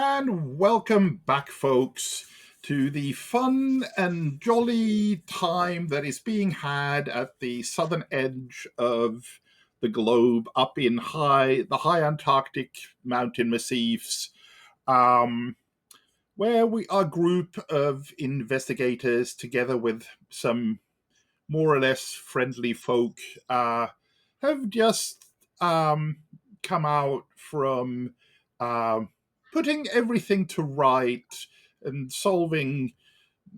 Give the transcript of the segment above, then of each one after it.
And welcome back, folks, to the fun and jolly time that is being had at the southern edge of the globe, up in the high Antarctic mountain massifs, um, where a group of investigators, together with some more or less friendly folk, have just come out from um, putting everything to right and solving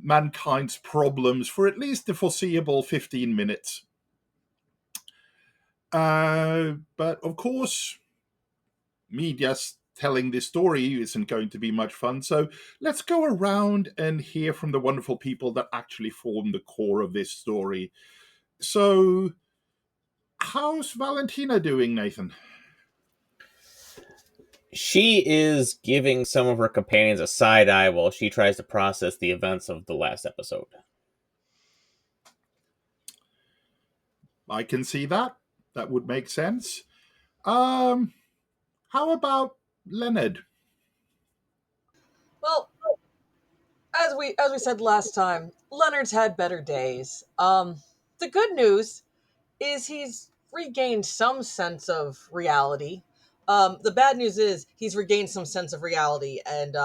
mankind's problems for at least the foreseeable 15 minutes. But of course, me just telling this story isn't going to be much fun. So let's go around and hear from the wonderful people that actually form the core of this story. So, how's Valentina doing, Nathan? She is giving some of her companions a side eye while she tries to process the events of the last episode. I can see that. That would make sense. Um, how about Leonard? Well, as we said last time, Leonard's had better days. The good news is he's regained some sense of reality. The bad news is he's regained some sense of reality and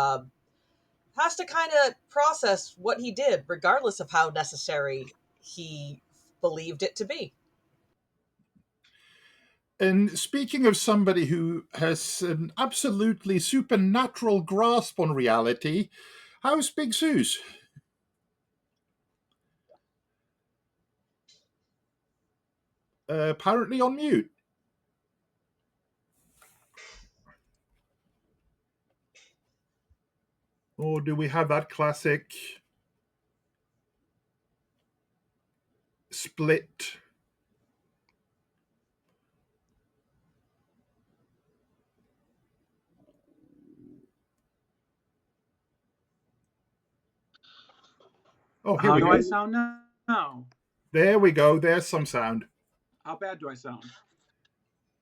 has to kind of process what he did, regardless of how necessary he believed it to be. And speaking of somebody who has an absolutely supernatural grasp on reality, how's Big Suze? Apparently on mute. Or do we have that classic split? Oh, here How we do go. I sound now? There we go. There's some sound. How bad do I sound?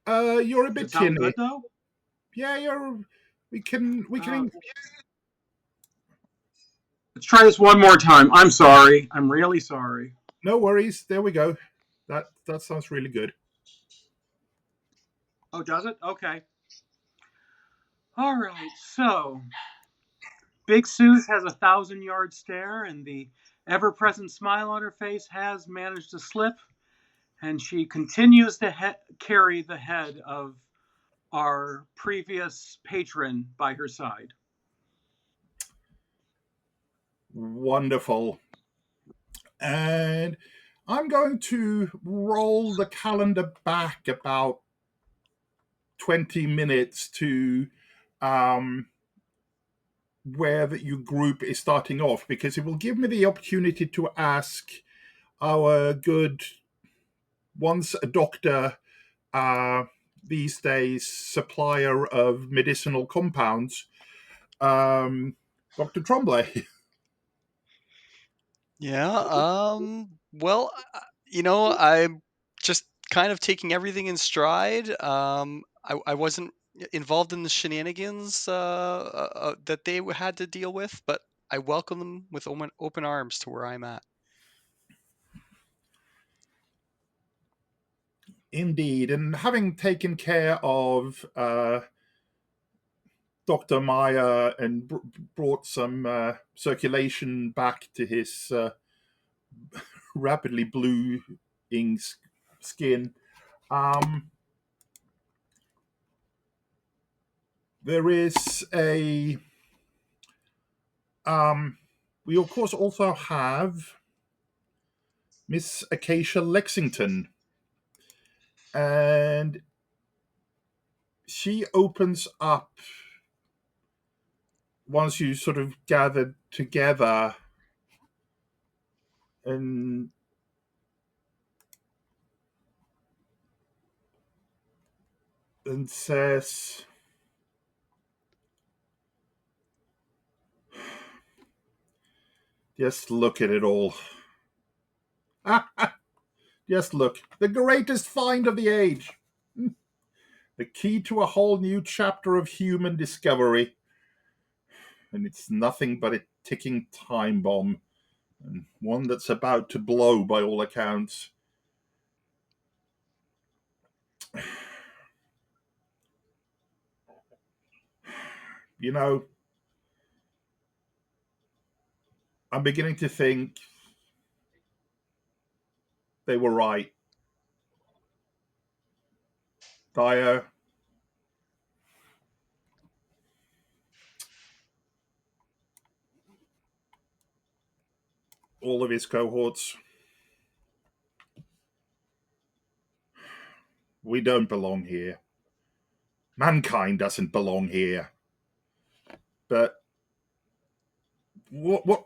You're a Does bit it sound tinny. good though? Yeah, you're. We can. Let's try this one more time. I'm sorry. I'm really sorry. No worries. There we go. That sounds really good. Oh, does it? Okay. All right. So, Big Suze has a 1,000-yard stare, and the ever-present smile on her face has managed to slip, and she continues to carry the head of our previous patron by her side. Wonderful. And I'm going to roll the calendar back about 20 minutes to um, where that your group is starting off, because it will give me the opportunity to ask our good, once a doctor, uh, these days supplier of medicinal compounds, Dr. Tremblay. Yeah, well, I'm just kind of taking everything in stride. I wasn't involved in the shenanigans that they had to deal with, but I welcome them with open arms to where I'm at. Indeed, and having taken care of Dr. Meyer and brought some circulation back to his rapidly bluing skin. There is a. We, of course, also have Miss Acacia Lexington. And she opens up once you sort of gathered together and says, just look at it all. Just look. The greatest find of the age. The key to a whole new chapter of human discovery. and it's nothing but a ticking time bomb, and one that's about to blow by all accounts. You know, I'm beginning to think they were right. Dyer, all of his cohorts, we don't belong here. Mankind doesn't belong here. But what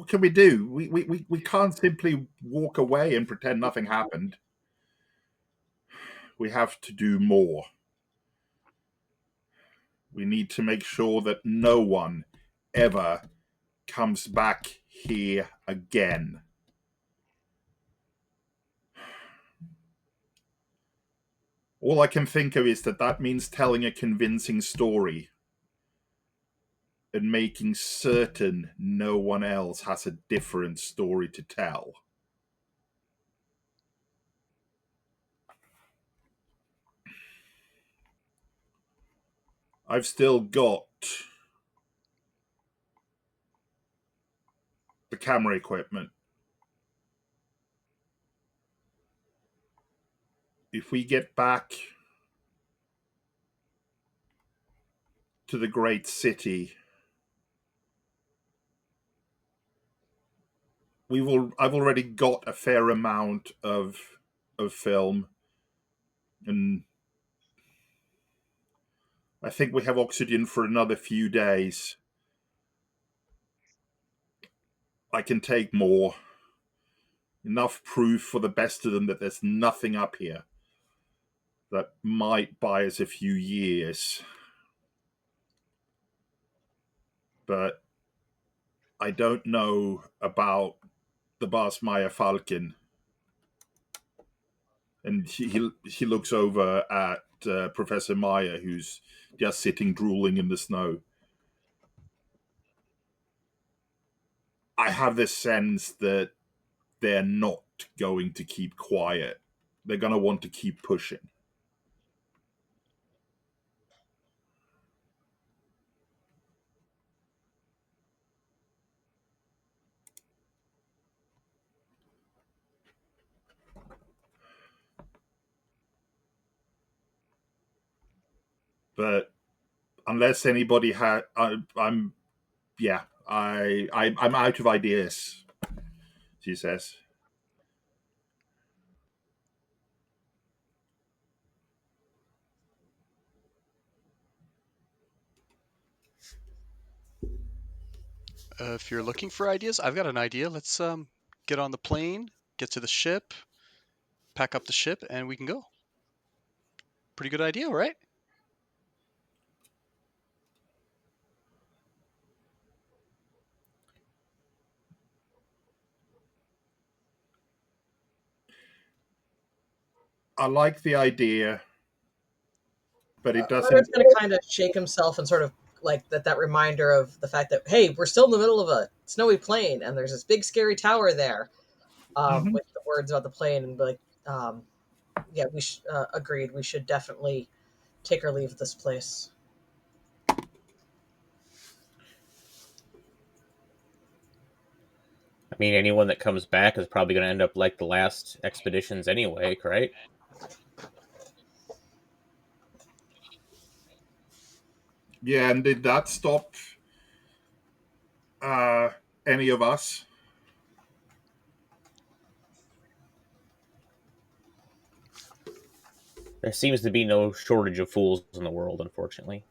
can we do? We can't simply walk away and pretend nothing happened. We have to do more. We need to make sure that no one ever comes back here again. All I can think of is that means telling a convincing story and making certain no one else has a different story to tell. I've still got the camera equipment. If we get back to the great city, I've already got a fair amount of film, and I think we have oxygen for another few days. I can take more. Enough proof for the best of them that there's nothing up here that might buy us a few years. But I don't know about the Bas Meyer Falcon. And he looks over at Professor Meyer, who's just sitting drooling in the snow. I have this sense that they're not going to keep quiet. They're going to want to keep pushing. But unless anybody had, I'm out of ideas. She says. If you're looking for ideas, I've got an idea. Let's get on the plane, get to the ship, pack up the ship, and we can go. Pretty good idea, right? I like the idea, but it doesn't. Carter's going to kind of shake himself and sort of like that reminder of the fact that, hey, we're still in the middle of a snowy plain and there's this big scary tower there, Mhm. with the words about the plane, and be like, yeah, we agreed. We should definitely take our leave of this place. I mean, anyone that comes back is probably going to end up like the last expeditions anyway, right? Yeah, and did that stop any of us? There seems to be no shortage of fools in the world, unfortunately.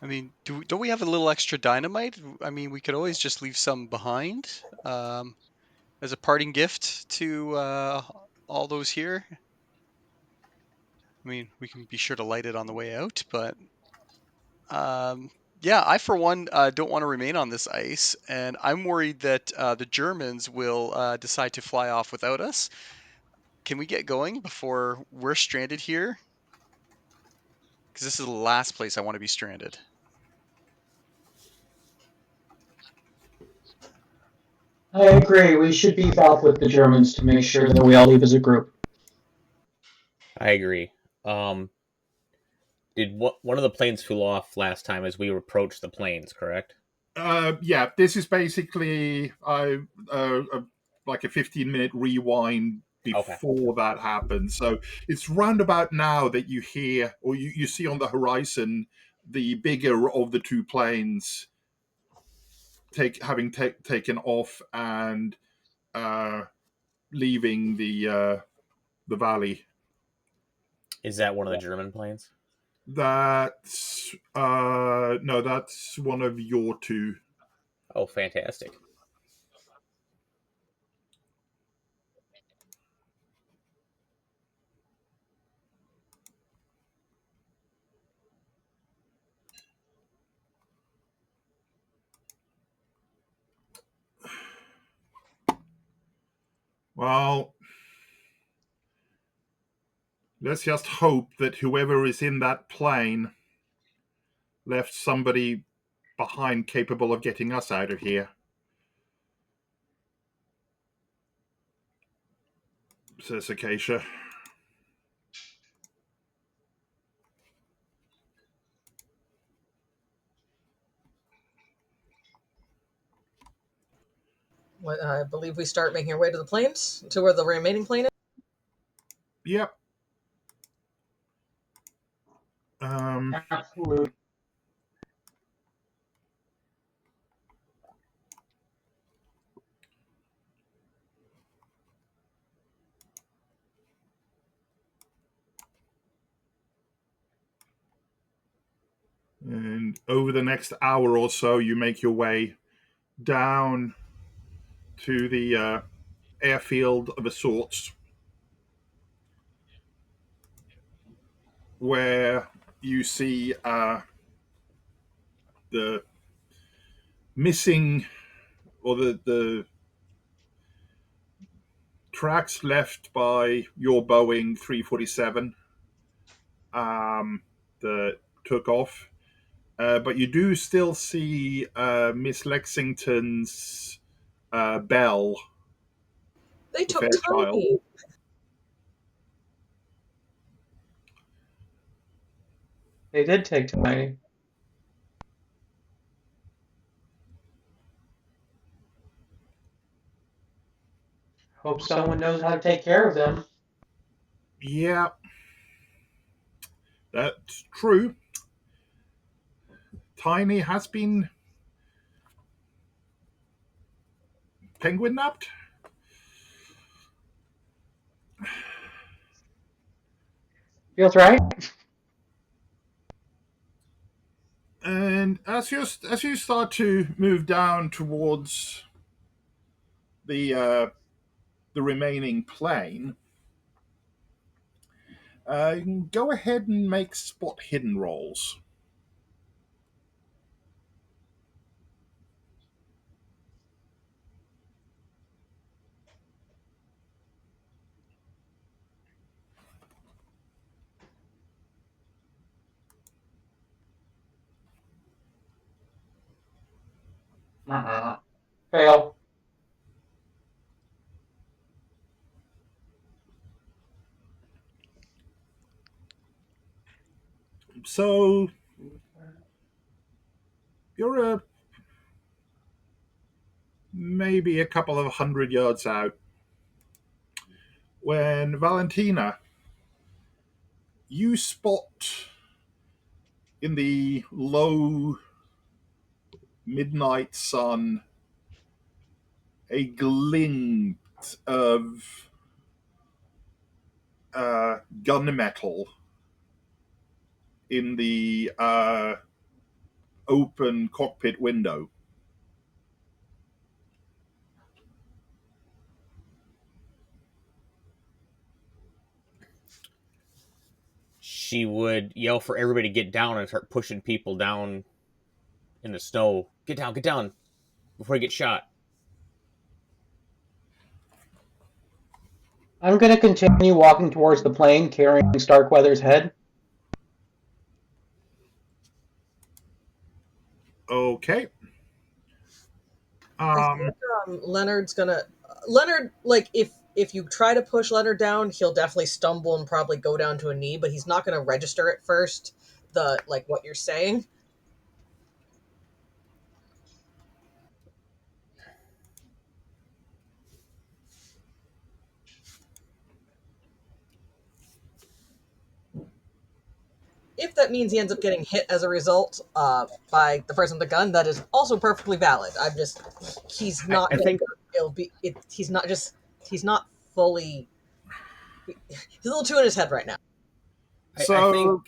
I mean, don't we have a little extra dynamite? I mean, we could always just leave some behind as a parting gift to all those here. I mean, we can be sure to light it on the way out, but yeah, I for one don't want to remain on this ice, and I'm worried that the Germans will decide to fly off without us. can we get going before we're stranded here? Because this is the last place I want to be stranded. I agree. We should beef off with the Germans to make sure that we all leave as a group. I agree. Did one of the planes flew off last time as we approached the planes, correct? Yeah, this is basically like a 15-minute rewind Okay. before that happens. So it's roundabout now that you hear or you see on the horizon the bigger of the two planes having taken off and leaving the valley. Is that one of the German planes? That's no, that's one of your two. Oh, fantastic. Well, let's just hope that whoever is in that plane left somebody behind capable of getting us out of here, says Acacia. I believe we start making our way to the planes, to where the remaining plane is. Yep. Absolutely. And over the next hour or so, you make your way down to the airfield of a sorts, where you see the missing or the tracks left by your Boeing 347 that took off. But you do still see Miss Lexington's Bell, They the took Fairchild. Tiny. They did take Tiny. Hope someone knows how to take care of them. Yeah, that's true. Tiny has been penguin napped. Feels right? And as you start to move down towards the remaining plane, you can go ahead and make spot hidden rolls. Fail. So you're maybe a couple of 100 yards out when Valentina, you spot in the low midnight sun a glint of gunmetal in the open cockpit window. She would yell for everybody to get down and start pushing people down in the snow. Get down before you get shot. I'm going to continue walking towards the plane, carrying Starkweather's head. Okay. I think Leonard's gonna Leonard like if you try to push Leonard down, he'll definitely stumble and probably go down to a knee, but he's not gonna register at first the like what you're saying. If that means he ends up getting hit as a result by the person with the gun, that is also perfectly valid. I'm just he's not. I think It'll be. He's not just. He's not fully. He's a little too in his head right now. I think So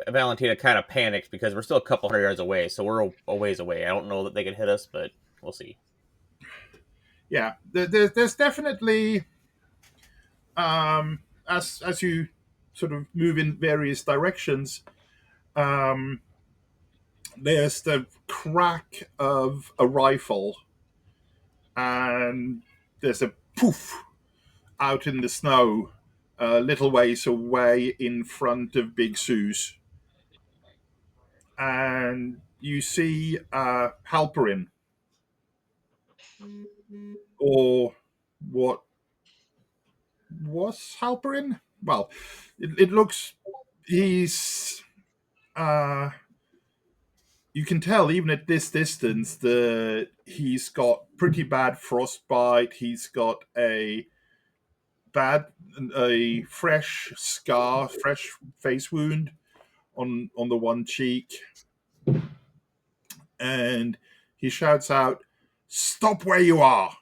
Valentina kind of panicked because we're still a couple hundred yards away, so we're a ways away. I don't know that they can hit us, but we'll see. yeah, there's definitely as you sort of move in various directions, um, there's the crack of a rifle, and there's a poof out in the snow, a little ways away in front of Big Sue's, and you see Halperin, or what was Halperin? Well, it looks he's you can tell even at this distance that he's got pretty bad frostbite. He's got bad a fresh scar, fresh face wound on the one cheek, and he shouts out, "Stop where you are!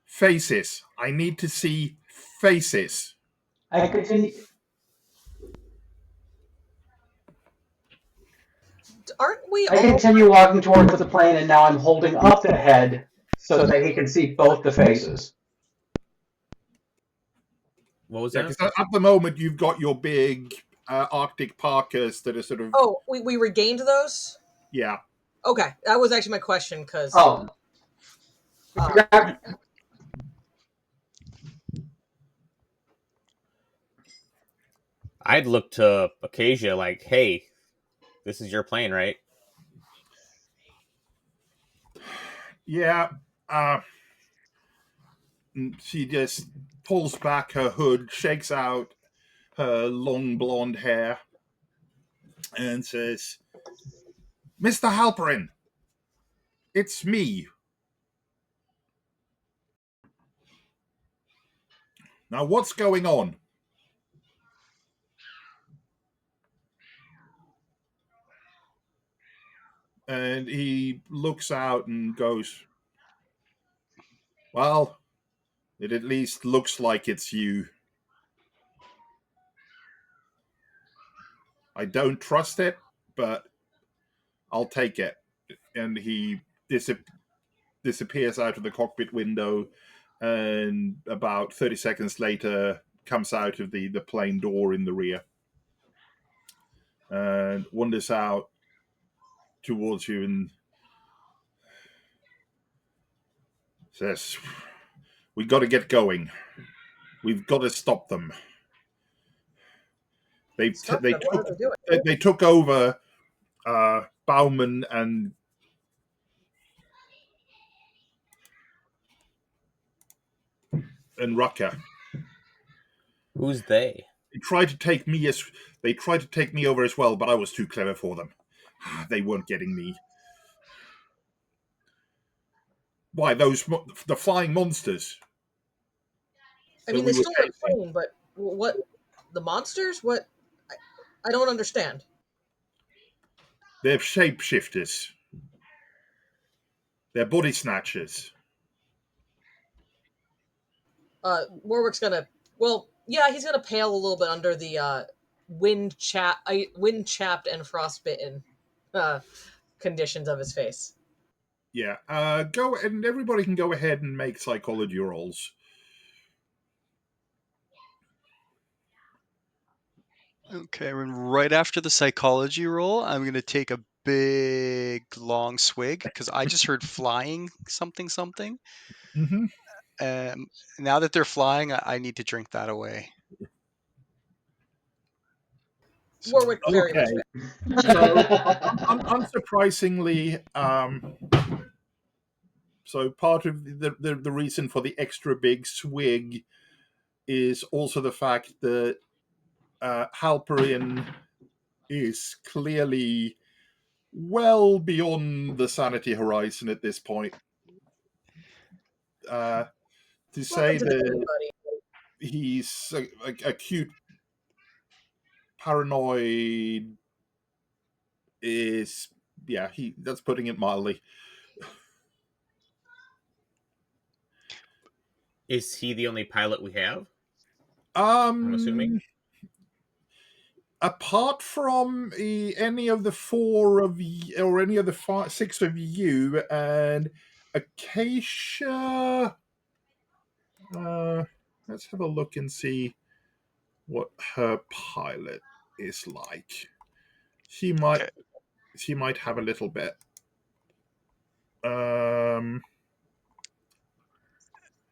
Faces! I need to see faces!" I continue. Aren't we I all? continue walking towards the plane, and now I'm holding up the head so that he can see both the faces. What was Yeah, that? because at the moment you've got your big Arctic parkas that are sort of Oh, we regained those. yeah. Okay, that was actually my question because Oh, grab, I'd look to Acacia like, "Hey, this is your plane, right?" Yeah, uh, she just pulls back her hood, shakes out her long blonde hair, and says, "Mr. Halperin, it's me. Now, what's going on?" And he looks out and goes, "Well, it at least looks like it's you. I don't trust it, but I'll take it." And he disappears out of the cockpit window, and about 30 seconds later comes out of the plane door in the rear and wanders out towards you and says, "We got to get going. We've got to stop them. They stop they them. What are took they doing? they took over Bauman and Rucker. Who's they? They tried to take me as they tried to take me over as well, but I was too clever for them. They weren't getting me. Why the flying monsters I that mean, they we were stole our chasing? plane, but what? The monsters? What? I, I don't understand. They're shapeshifters. They're body snatchers. Warwick's gonna. Well, yeah, he's gonna pale a little bit under the wind chapped and frostbitten uh, conditions of his face. Yeah. Go and everybody can go ahead and make psychology rolls. Okay, and right after the psychology roll, I'm gonna take a big long swig because I just heard flying something something, Mm-hmm. Now that they're flying, I need to drink that away. So, Warwick very much. Okay. So, unsurprisingly, so part of the reason for the extra big swig is also the fact that Halperin is clearly well beyond the sanity horizon at this point. To say Welcome to the that team, buddy. he's acute paranoid is, yeah, that's putting it mildly. Is he the only pilot we have? I'm assuming. Apart from any of the four of or any of the six of you and Acacia, let's have a look and see what her pilot is like. She might okay. she might have a little bit.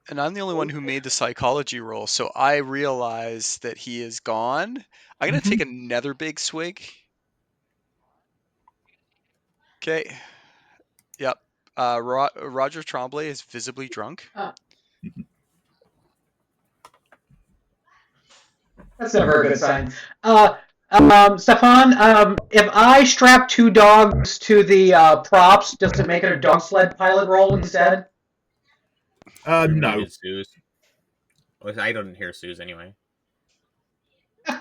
And I'm the only one who made the psychology roll, so I realize that he is gone. I'm gonna take another big swig. Okay. Yep. Roger Tremblay is visibly drunk. That's never a good sign. Stefan, if I strap two dogs to the props, does it make it a dog sled pilot roll instead? You're No. muted, Suze. Well, I don't hear Suze anyway.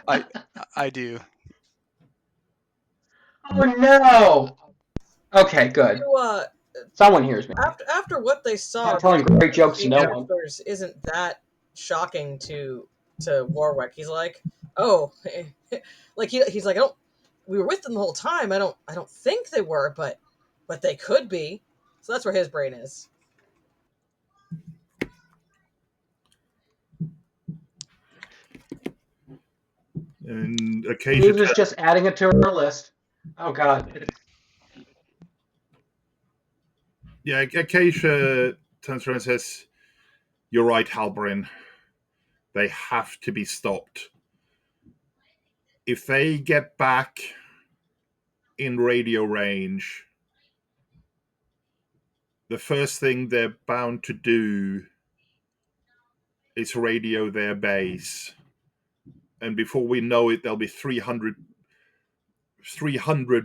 I do. Oh no! Okay, good. You, Someone hears me. after what they saw, Not telling great jokes to no one. isn't that shocking to Warwick. He's like, oh, like he's like, I don't. We were with them the whole time. I don't think they were, but they could be. So that's where his brain is. And Suze Acacia, is just adding it to her list. Oh god. yeah, Acacia turns around and says, "You're right, Halperin. They have to be stopped. If they get back in radio range, the first thing they're bound to do is radio their base. And before we know it, there'll be 300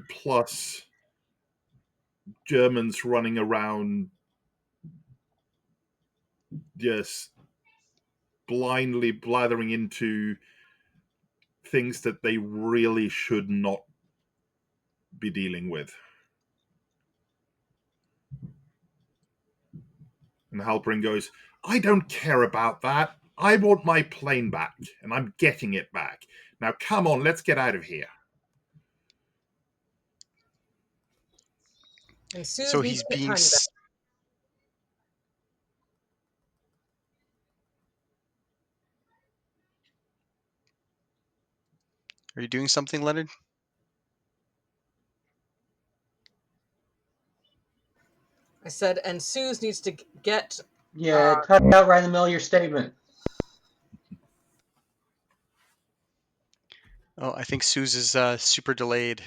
plus Germans running around just blindly blathering into things that they really should not be dealing with." And Halperin goes, "I don't care about that. I want my plane back, and I'm getting it back. Now, come on, let's get out of here." And Suze So needs he's to get being. Tiny back. Are you doing something, Leonard? I said, and Suze needs to get. Yeah, cut it out right in the middle of your statement. Oh, I think Suze is super delayed.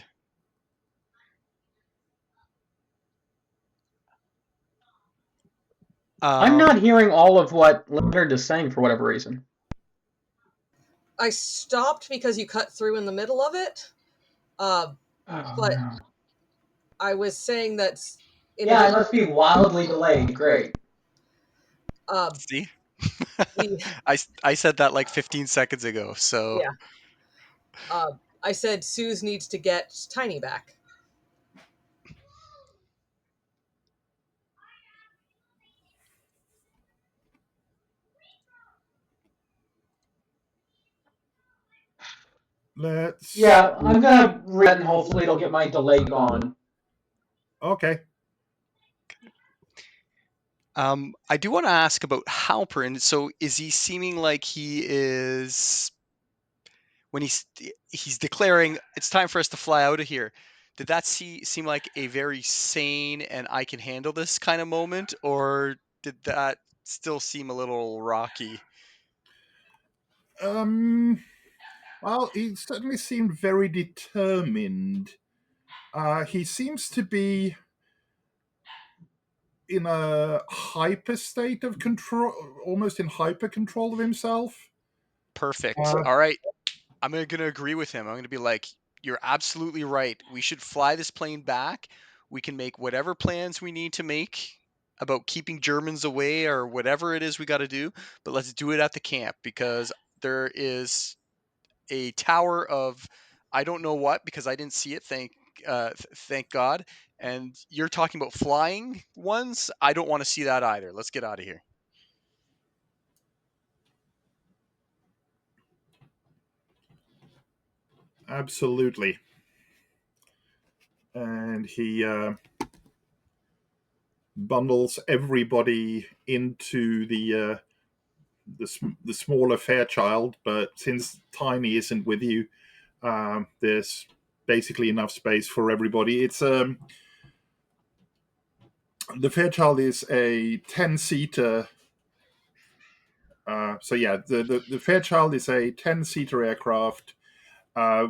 I'm not hearing all of what Leonard is saying for whatever reason. I stopped because you cut through in the middle of it. But no. I was saying that. Yeah, it must be wildly delayed. Great. See? I said that like 15 seconds ago, so... Yeah. I said Suze needs to get Tiny back. Let's. Yeah, I'm gonna read and hopefully it'll get my delay gone. Okay. I do want to ask about Halperin. So is he seeming like he is... When he's declaring, it's time for us to fly out of here, did that seem like a very sane and I can handle this kind of moment? Or did that still seem a little rocky? Well, he certainly seemed very determined. He seems to be in a hyper state of control, almost in hyper control of himself. Perfect. All right. I'm going to agree with him. I'm going to be like, you're absolutely right. We should fly this plane back. We can make whatever plans we need to make about keeping Germans away or whatever it is we got to do, but let's do it at the camp because there is a tower of I don't know what because I didn't see it. Thank God. And you're talking about flying ones. I don't want to see that either. Let's get out of here. Absolutely. And he bundles everybody into the smaller Fairchild. But since Tiny isn't with you, there's basically enough space for everybody. It's the Fairchild is a 10-seater. So yeah, the Fairchild is a 10-seater aircraft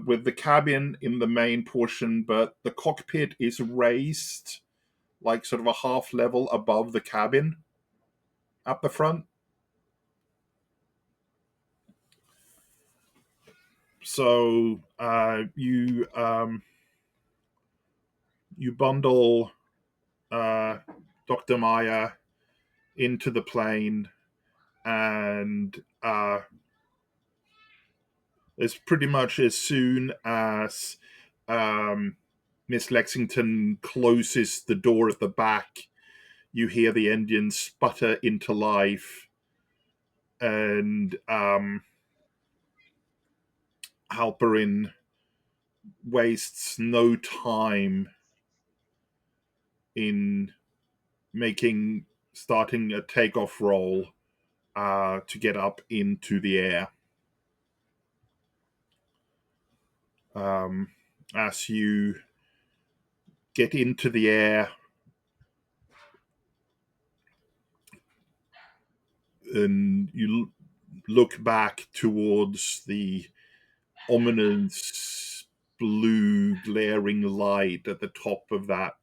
with the cabin in the main portion, but the cockpit is raised like sort of a half level above the cabin at the front. So you bundle Dr. Maya into the plane, and it's pretty much as soon as Miss Lexington closes the door at the back, you hear the engine sputter into life, and Halperin wastes no time in starting a takeoff roll to get up into the air. As you get into the air and you look back towards the ominous blue glaring light at the top of that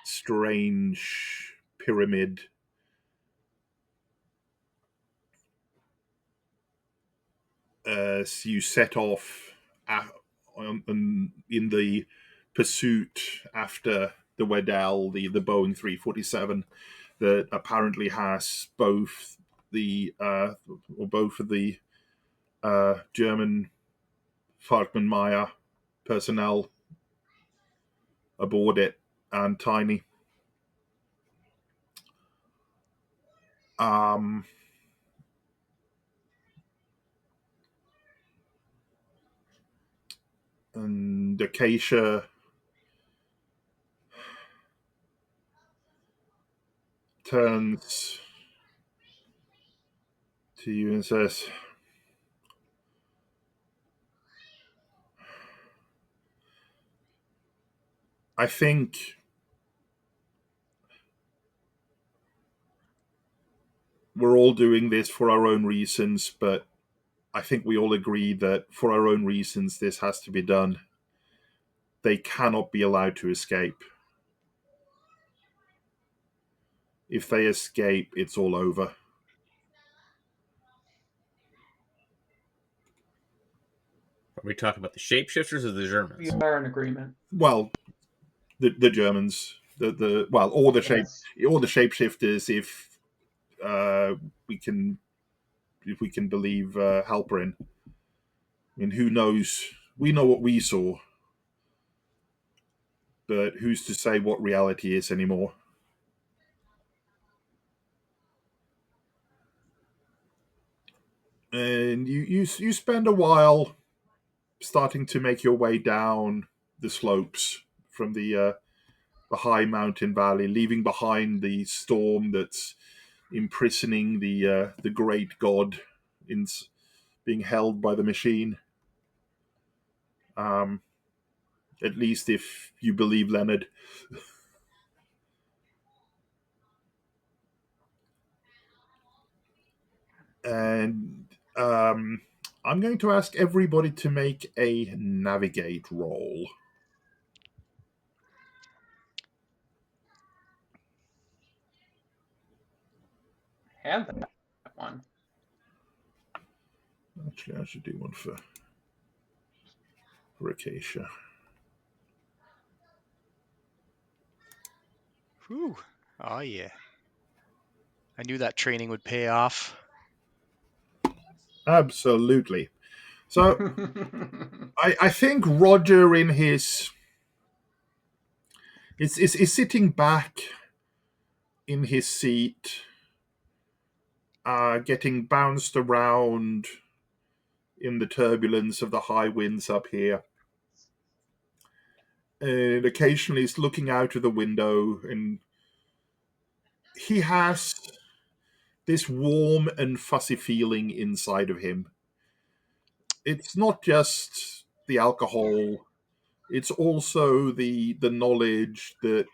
strange pyramid, as you set off in the pursuit after the Weddell, the Boeing 347 that apparently has both of the German Falkman Meyer personnel aboard it, and Tiny. And Acacia turns to you and says, I think we're all doing this for our own reasons, but I think we all agree that for our own reasons this has to be done. They cannot be allowed to escape. If they escape, it's all over. Are we talking about the shapeshifters or the Germans? We are in agreement. Well, the Germans, all the shapeshifters, if we can believe Halperin. I mean, who knows? We know what we saw, but who's to say what reality is anymore? And you spend a while starting to make your way down the slopes from the high mountain valley, leaving behind the storm that's imprisoning the great god in being held by the machine. At least if you believe Leonard. And I'm going to ask everybody to make a navigate roll. Have that one. Actually, I should do one for Acacia. Whew. Oh yeah. I knew that training would pay off. Absolutely. So I think Roger in his is sitting back in his seat, getting bounced around in the turbulence of the high winds up here. And occasionally he's looking out of the window, and he has this warm and fuzzy feeling inside of him. It's not just the alcohol, it's also the knowledge that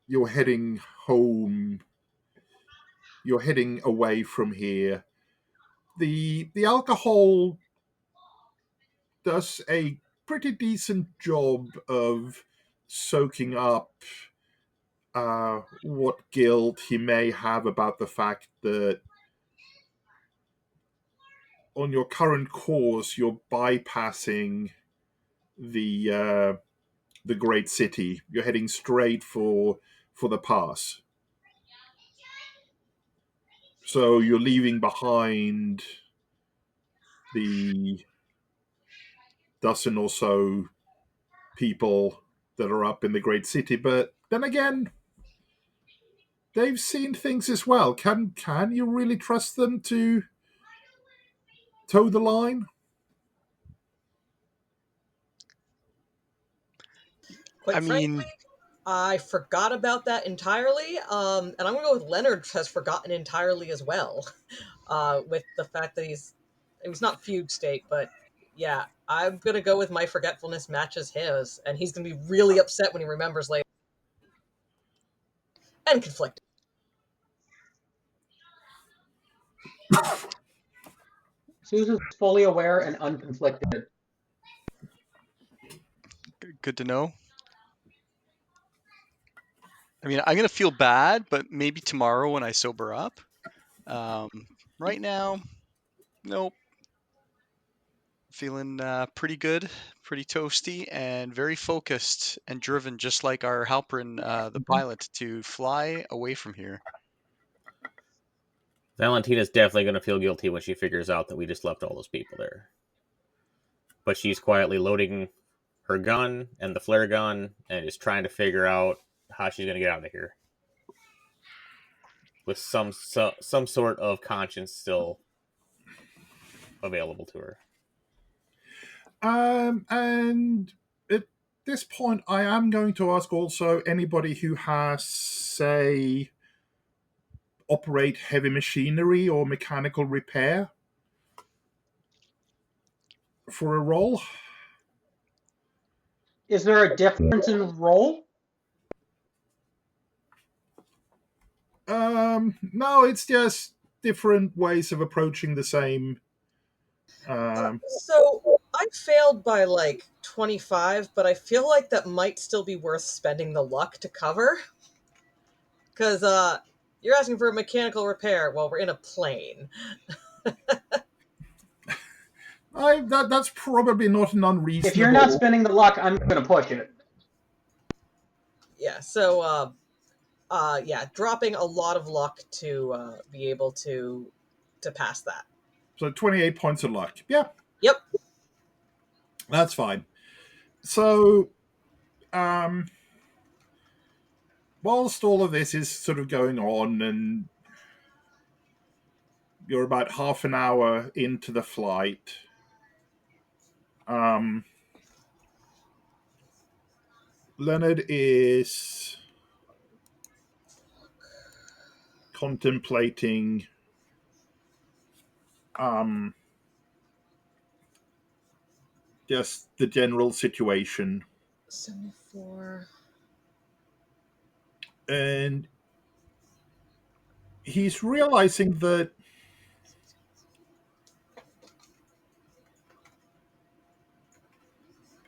you're heading home, you're heading away from here. The alcohol does a pretty decent job of soaking up what guilt he may have about the fact that on your current course you're bypassing the great city. You're heading straight for the pass. So you're leaving behind the dozen or so people that are up in the great city. But then again, they've seen things as well. Can you really trust them to toe the line? Quite I frankly, mean, I forgot about that entirely. And I'm gonna go with Leonard has forgotten entirely as well. With the fact that it was not fugue state, but yeah, I'm gonna go with my forgetfulness matches his, and he's gonna be really upset when he remembers later. And conflicted. Susan's fully aware and unconflicted. good to know. I mean, I'm gonna feel bad, but maybe tomorrow when I sober up. Right now, nope. Feeling pretty good, pretty toasty, and very focused and driven, just like our Halprin, the pilot, to fly away from here. Valentina's definitely going to feel guilty when she figures out that we just left all those people there. But she's quietly loading her gun and the flare gun and is trying to figure out how she's going to get out of here with some sort of conscience still available to her. And at this point, I am going to ask also anybody who has, say, operate heavy machinery or mechanical repair for a roll. Is there a difference in role? No, it's just different ways of approaching the same. So I failed by like 25, but I feel like that might still be worth spending the luck to cover. Because you're asking for a mechanical repair while we're in a plane. That's probably not an unreasonable. If you're not spending the luck, I'm going to push it. Yeah, so yeah, dropping a lot of luck to be able to pass that. So 28 points of luck. Yeah. Yep. That's fine. So, whilst all of this is sort of going on, and you're about half an hour into the flight, Leonard is contemplating just the general situation. 74. And he's realizing that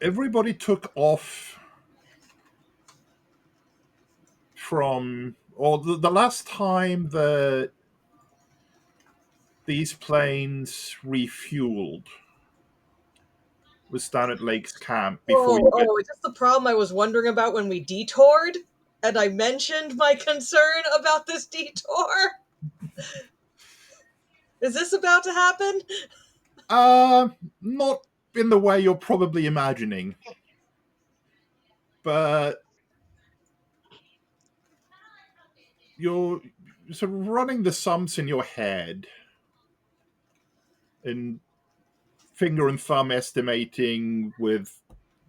everybody took off from, or the last time that these planes refueled was down at Lake's Camp before you get. Is this the problem I was wondering about when we detoured? And I mentioned my concern about this detour? Is this about to happen? Not in the way you're probably imagining, but you're sort of running the sums in your head and finger and thumb estimating with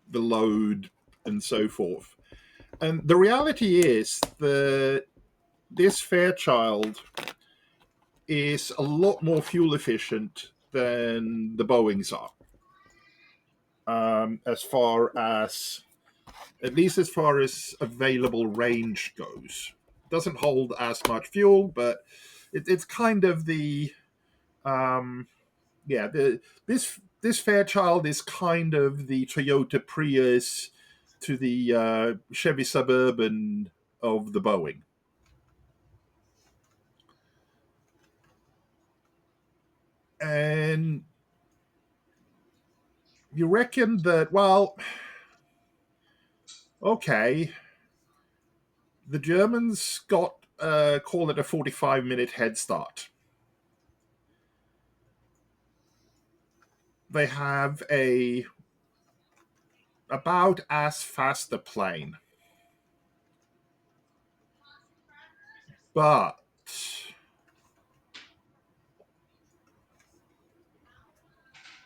the load and so forth. And the reality is that this Fairchild is a lot more fuel efficient than the Boeings are. As far as, at least as far as available range goes. It doesn't hold as much fuel, but it's kind of the this Fairchild is kind of the Toyota Prius to the Chevy Suburban of the Boeing. And you reckon that, well, okay, the Germans got, call it a 45-minute head start. They have about as fast a plane. But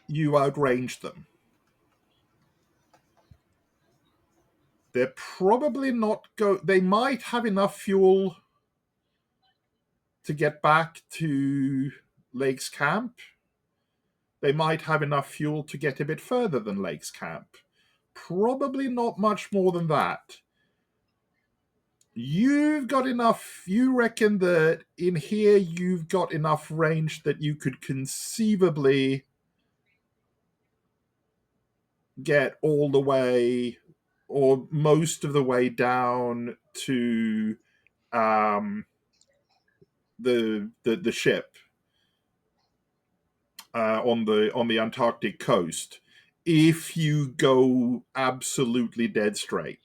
you outrange them. They're probably not they might have enough fuel to get back to Lake's Camp. They might have enough fuel to get a bit further than Lake's Camp. Probably not much more than that. You've got enough, you reckon that in here you've got enough range that you could conceivably get all the way or most of the way down to the ship on the Antarctic coast if you go absolutely dead straight.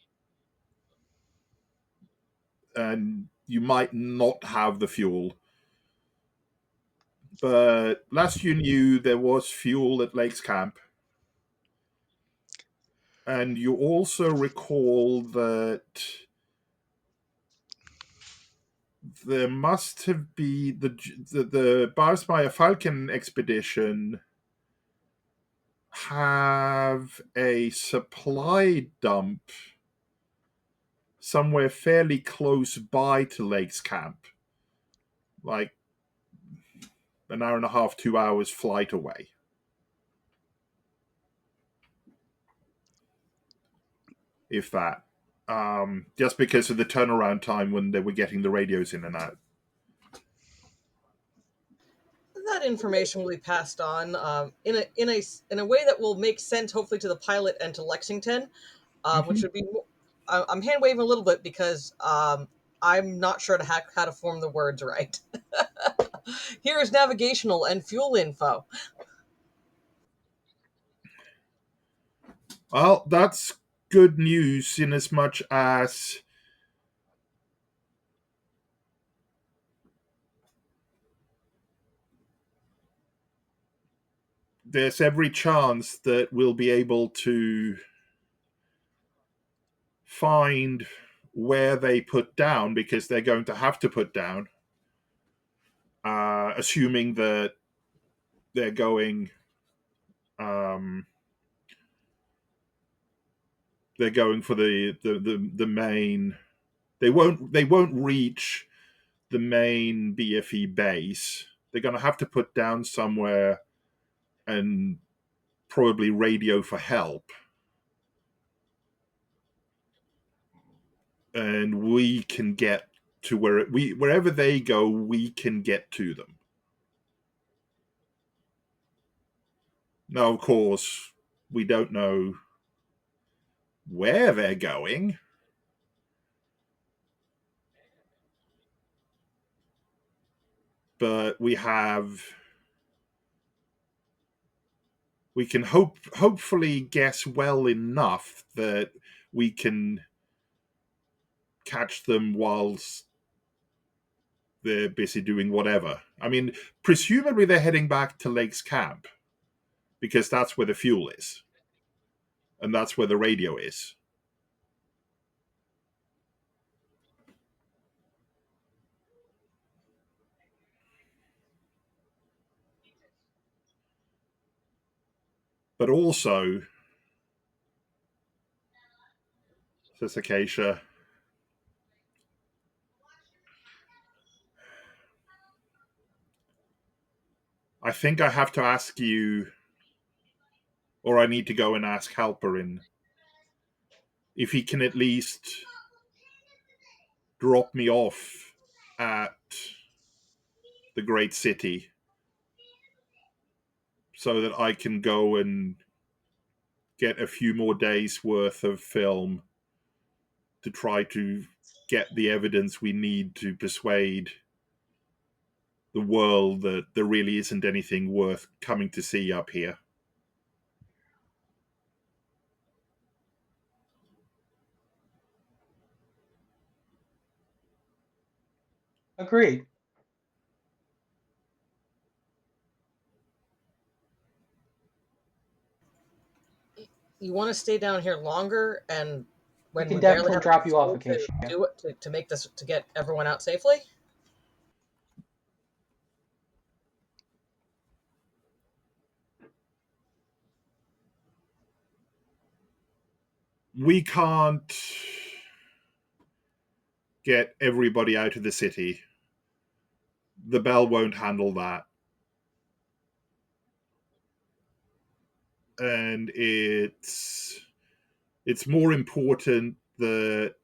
And you might not have the fuel. But last you knew, there was fuel at Lake's Camp. And you also recall that there must have been the Barsmeier Falcon expedition have a supply dump somewhere fairly close by to Lake's Camp, like an hour and a half, 2 hours flight away. If that. Just because of the turnaround time when they were getting the radios in and out. That information will be passed on in a way that will make sense, hopefully, to the pilot and to Lexington, which would be. I'm hand waving a little bit because I'm not sure how to form the words right. Here is navigational and fuel info. Well, that's good news in as much as there's every chance that we'll be able to find where they put down, because they're going to have to put down, assuming that they're going for the main. They won't reach the main BFE base. They're going to have to put down somewhere and probably radio for help. And we can get to wherever they go, we can get to them. Now, of course, we don't know where they're going. But we can hopefully guess well enough that we can catch them whilst they're busy doing whatever. I mean, presumably they're heading back to Lake's camp, because that's where the fuel is. And that's where the radio is. But also, says Acacia, I think I have to ask you, or I need to go and ask Halperin, if he can at least drop me off at the great city so that I can go and get a few more days worth of film to try to get the evidence we need to persuade the world that there really isn't anything worth coming to see up here. Agreed. You want to stay down here longer, and We when can we barely definitely have drop you off fuel to Acacia. do it to make this to get everyone out safely? We can't get everybody out of the city. The bell won't handle that. And it's more important that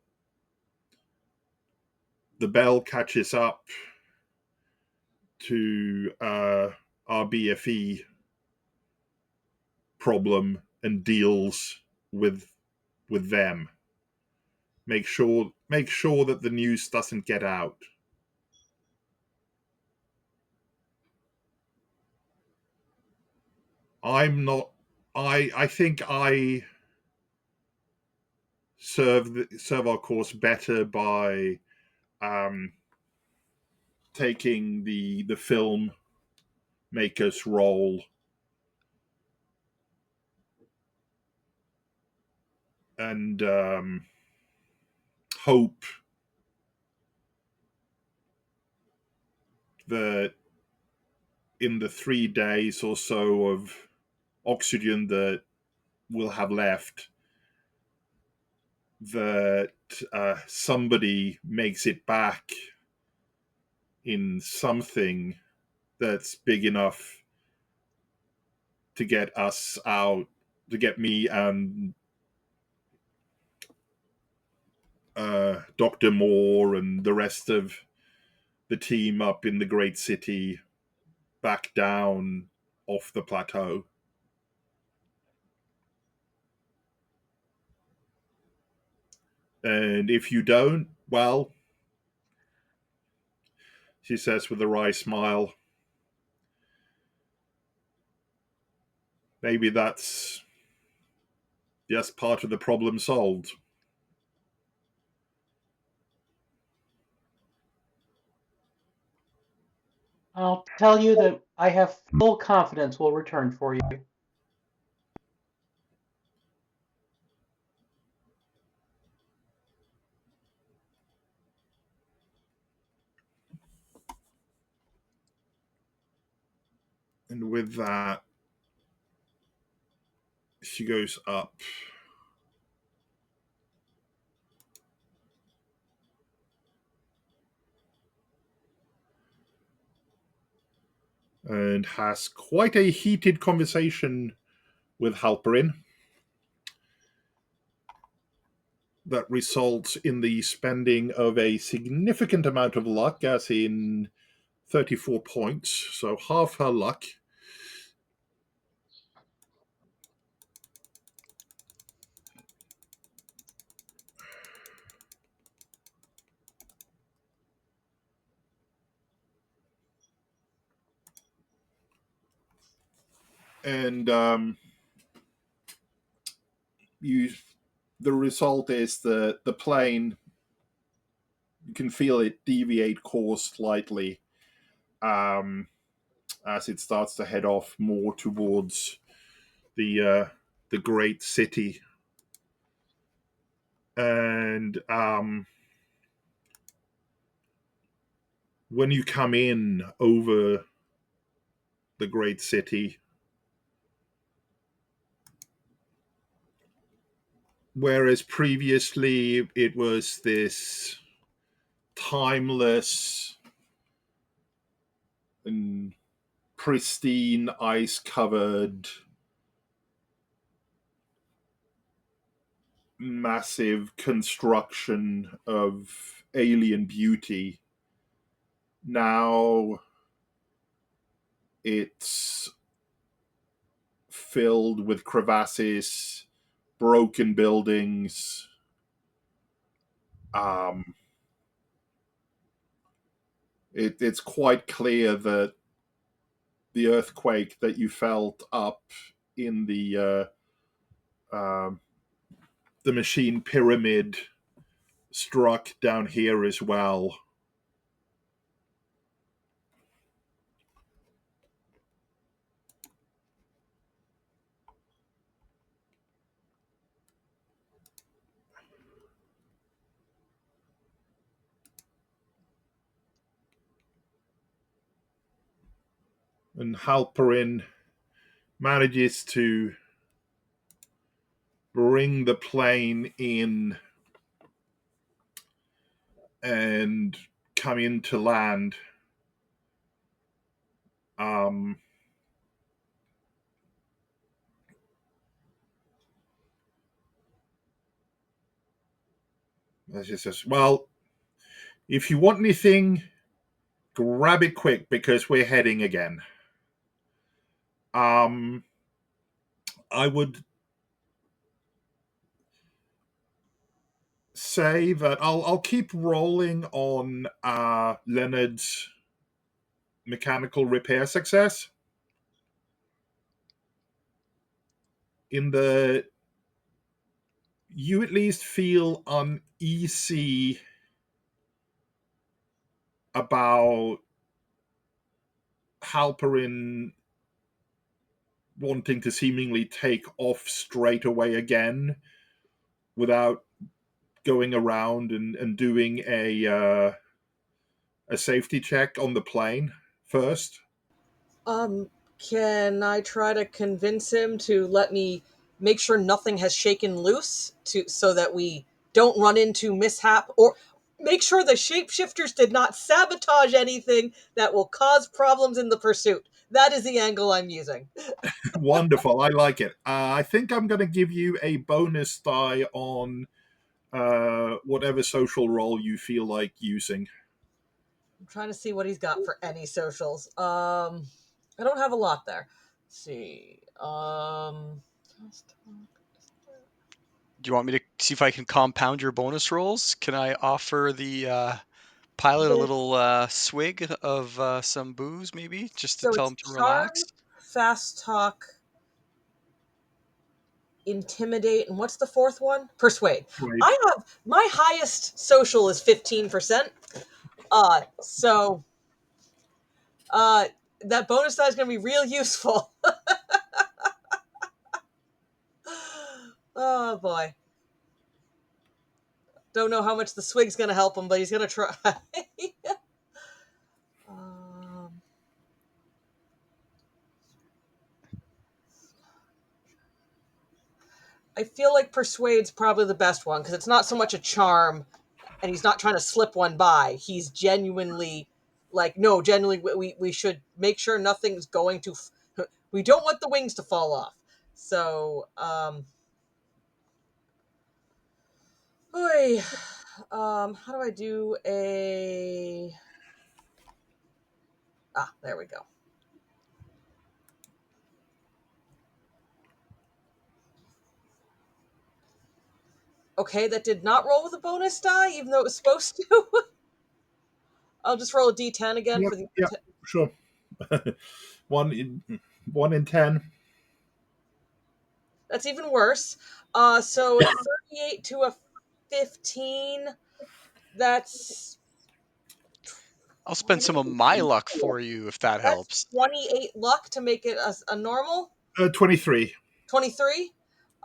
the bell catches up to our BFE problem and deals with them. Make sure that the news doesn't get out. I'm not. I think I serve our course better by taking the film maker's role and hope that in the 3 days or so of oxygen that we'll have left, that somebody makes it back in something that's big enough to get us out, to get me and Dr. Moore and the rest of the team up in the great city back down off the plateau. And if you don't, well, she says with a wry smile, maybe that's just part of the problem solved. I'll tell you that I have full confidence we'll return for you. And with that, she goes up and has quite a heated conversation with Halperin, that results in the spending of a significant amount of luck, as in 34 points, so half her luck. And the result is that the plane, you can feel it deviate course slightly as it starts to head off more towards the great city. And when you come in over the great city, whereas previously it was this timeless and pristine, ice-covered, massive construction of alien beauty, now it's filled with crevasses, broken buildings. It's quite clear that the earthquake that you felt up in the machine pyramid struck down here as well. And Halperin manages to bring the plane in and come into land. As she says, well, if you want anything, grab it quick because we're heading again. I would say that I'll keep rolling on Leonard's mechanical repair success. In the you at least feel uneasy about Halperin wanting to seemingly take off straight away again without going around and doing a safety check on the plane first. Can I try to convince him to let me make sure nothing has shaken loose so that we don't run into mishap, or make sure the shapeshifters did not sabotage anything that will cause problems in the pursuit? That is the angle I'm using. Wonderful, I like it. I think I'm going to give you a bonus die on whatever social role you feel like using. I'm trying to see what he's got for any socials. I don't have a lot there. Let's see. Do you want me to see if I can compound your bonus rolls? Can I offer the pilot a little swig of some booze, maybe, just to So tell it's him to charm, relax? fast talk, intimidate, and what's the fourth one? Persuade. Right. I have my highest social is 15%. So that bonus die is going to be real useful. Oh boy. Don't know how much the swig's going to help him, but he's going to try. I feel like persuade's probably the best one because it's not so much a charm, and he's not trying to slip one by. He's genuinely like, no, genuinely, we should make sure nothing's going to. We don't want the wings to fall off. So, Oy. How do I do a... Ah, there we go. Okay, that did not roll with a bonus die, even though it was supposed to. I'll just roll a d10 again Yep, for the... yep, sure. one in 10. That's even worse. So 38 to a 15. That's I'll spend some of my luck for you if that that's helps. 28 luck to make it a normal 23. 23.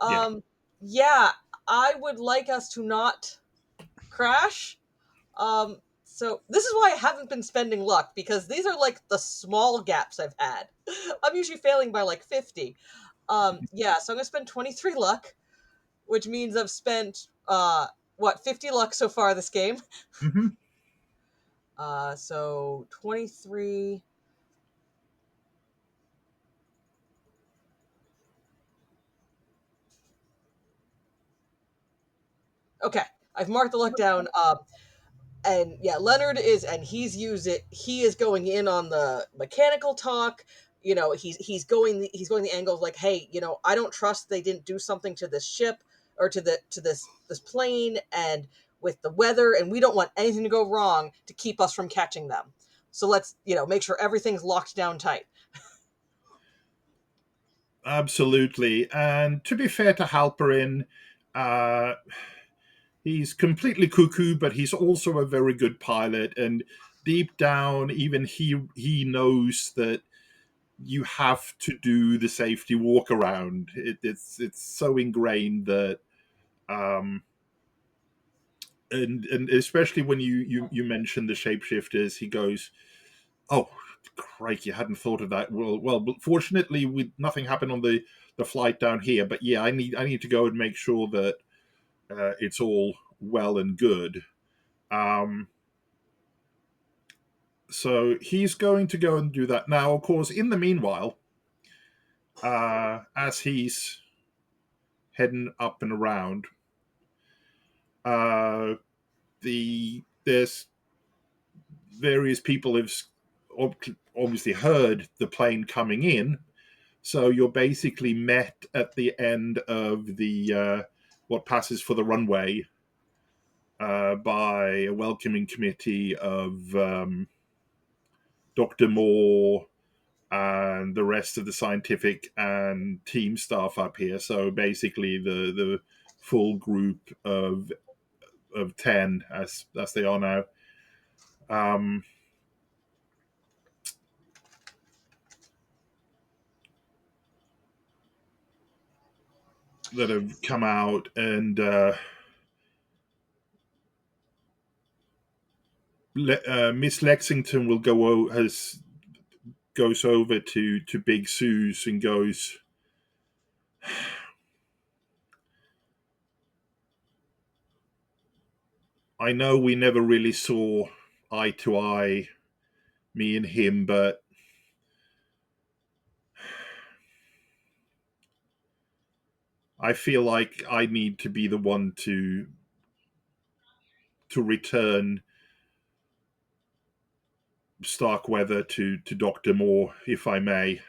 Yeah. Yeah, I would like us to not crash. So this is why I haven't been spending luck, because these are like the small gaps I've had. I'm usually failing by like 50. Yeah, so I'm gonna spend 23 luck, which means I've spent 50 luck so far this game. Mm-hmm. So 23. Okay, I've marked the luck down. And yeah, Leonard is, and he is going in on the mechanical talk. You know, he's going the angle of like, hey, you know, I don't trust they didn't do something to this ship or to this plane, and with the weather, and we don't want anything to go wrong to keep us from catching them. So let's, you know, make sure everything's locked down tight. Absolutely. And to be fair to Halperin, uh, he's completely cuckoo, but he's also a very good pilot. And deep down, even he knows that you have to do the safety walk around. It's so ingrained that, um, and especially when you mention the shapeshifters, he goes, "Oh, crikey, I hadn't thought of that." Well, but fortunately, nothing happened on the flight down here. But yeah, I need to go and make sure that it's all well and good. Um, so he's going to go and do that now. Of course, in the meanwhile, as he's heading up and around, uh, there's various people have obviously heard the plane coming in. So you're basically met at the end of the what passes for the runway by a welcoming committee of Dr. Moore and the rest of the scientific and team staff up here. So basically, the full group of 10 as they are now. That have come out, and Miss Lexington will goes over to Big Suze and goes, I know we never really saw eye to eye, me and him, but I feel like I need to be the one to return Starkweather to Dr. Moore, if I may.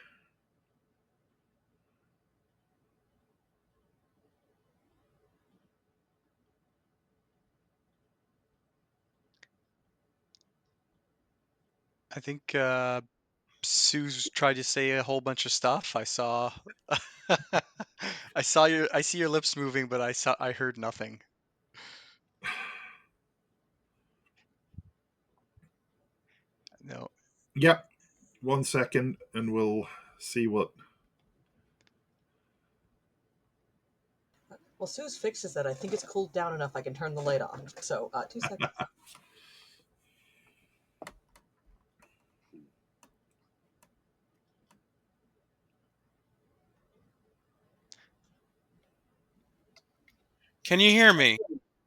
I think Sue's tried to say a whole bunch of stuff. I saw I see your lips moving, but I heard nothing. No. Yep. 1 second, and we'll see what. Well, Sue's fixes that. I think it's cooled down enough I can turn the light on. So 2 seconds. Can you hear me?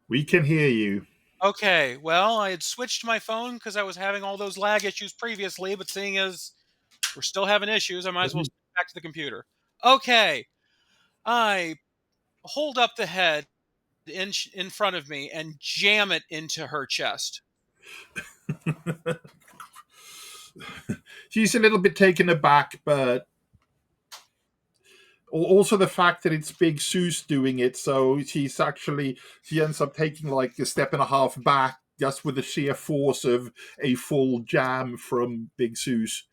We can hear you. Okay, well, I had switched my phone because I was having all those lag issues previously, but seeing as we're still having issues, I might as well switch back to the computer. Okay, I hold up the head in front of me and jam it into her chest. She's a little bit taken aback, but also the fact that it's Big Sue's doing it, so she ends up taking like a step and a half back just with the sheer force of a full jam from Big Sue's.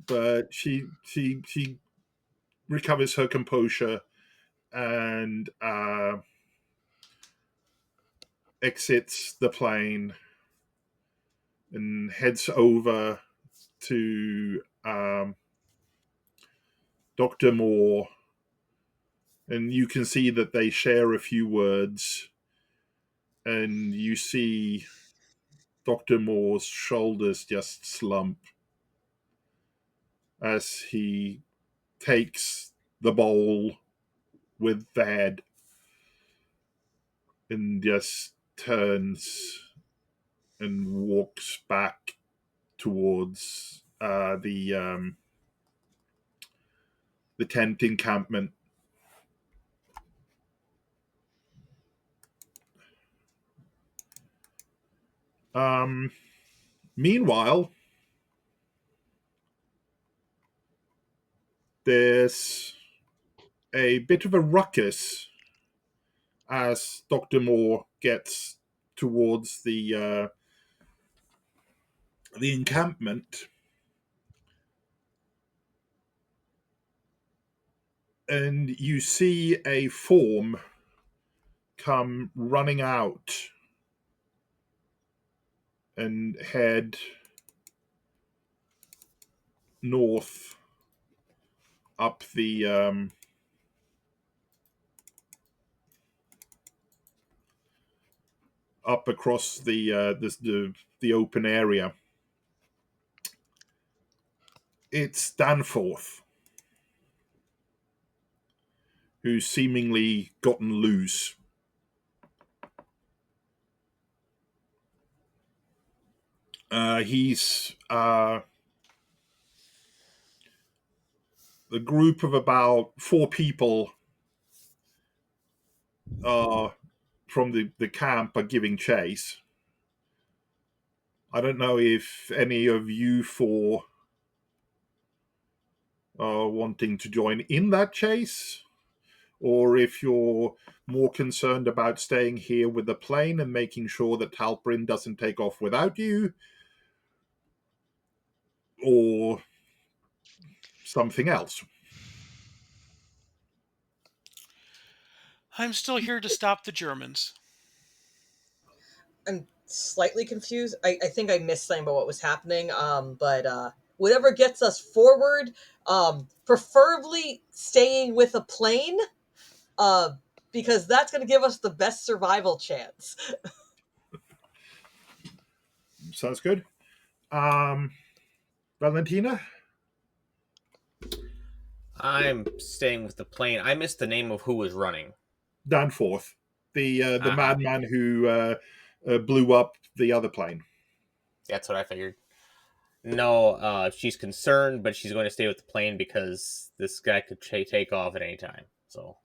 But she recovers her composure and exits the plane and heads over to Dr. Moore, and you can see that they share a few words, and you see Dr. Moore's shoulders just slump as he takes the bowl with the head and just turns and walks back towards the tent encampment. Meanwhile, there's a bit of a ruckus as Dr. Moore gets towards the encampment, and you see a form come running out and head north up up across the open area. It's Danforth, who's seemingly gotten loose. He's a group of about 4 people from the camp are giving chase. I don't know if any of you 4 are wanting to join in that chase, or if you're more concerned about staying here with the plane and making sure that Talbrin doesn't take off without you, or something else. I'm still here to stop the Germans. I'm slightly confused. I think I missed something about what was happening. But whatever gets us forward, preferably staying with a plane, uh, because that's going to give us the best survival chance. Sounds good. Valentina? I'm staying with the plane. I missed the name of who was running. Danforth, the madman who blew up the other plane. That's what I figured. No, she's concerned, but she's going to stay with the plane because this guy could take off at any time. So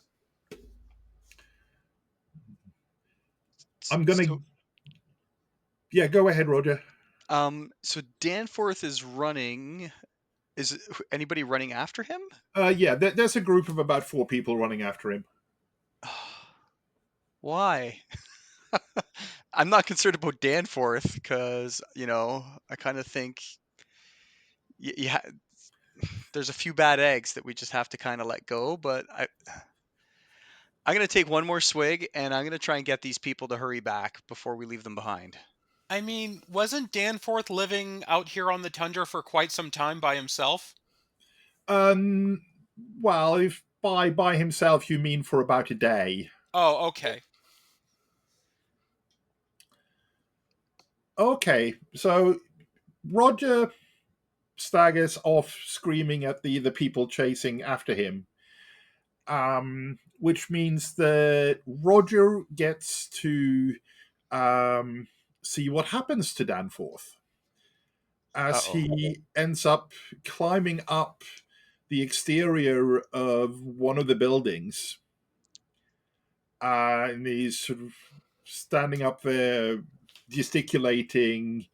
I'm gonna. So, Yeah, go ahead, Roger. so Danforth is running. Is anybody running after him? Yeah, there's a group of about 4 people running after him. Why? I'm not concerned about Danforth because I kind of think there's a few bad eggs that we just have to kind of let go. But I'm gonna take one more swig and I'm gonna try and get these people to hurry back before we leave them behind. I mean, wasn't Danforth living out here on the tundra for quite some time by himself? Well, if by himself you mean for about a day. Oh, okay. Okay, so Roger staggers off screaming at the people chasing after him. Which means that Roger gets to see what happens to Danforth as Uh-oh. he ends up climbing up the exterior of one of the buildings and he's sort of standing up there, gesticulating.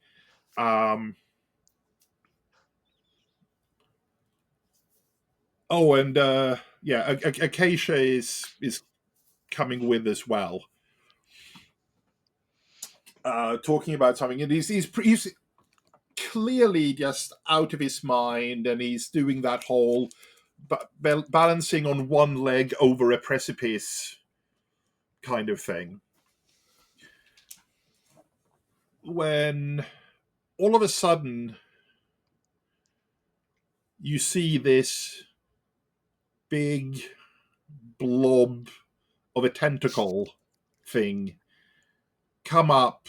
Oh, and yeah, Acacia is coming with as well, talking about something, and he's clearly just out of his mind, and he's doing that whole balancing on one leg over a precipice kind of thing. When all of a sudden you see this big blob of a tentacle thing come up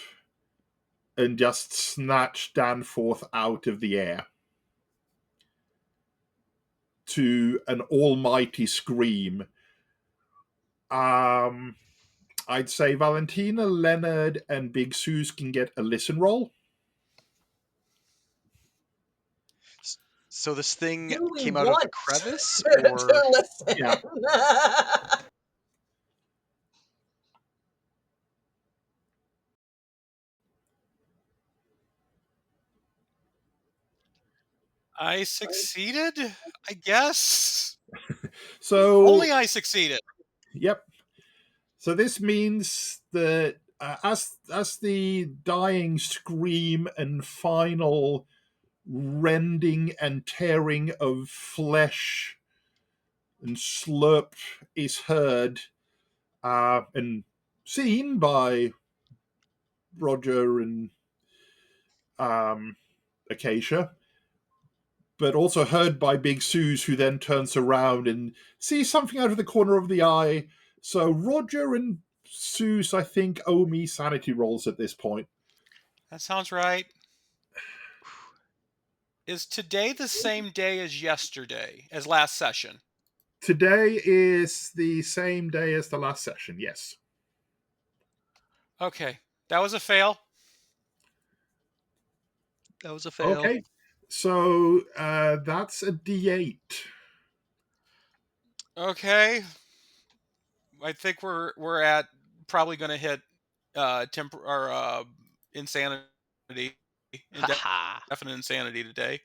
and just snatch Danforth out of the air to an almighty scream. I'd say Valentina, Leonard, and Big Suze can get a listen roll. So this thing Do we came out of the want crevice, to or listen? Yeah. I succeeded, I guess. So, Only I succeeded. yep. So this means that as the dying scream and final rending and tearing of flesh and slurp is heard and seen by Roger and Acacia, but also heard by Big Suze, who then turns around and sees something out of the corner of the eye. So Roger and Suze, I think, owe me sanity rolls at this point. That sounds right. Is today the same day as yesterday, as last session? Today is the same day as the last session, yes. Okay, that was a fail. that was a fail? Okay, so that's a D8. Okay, I think we're at probably going to hit insanity, Haha. indefinite insanity today.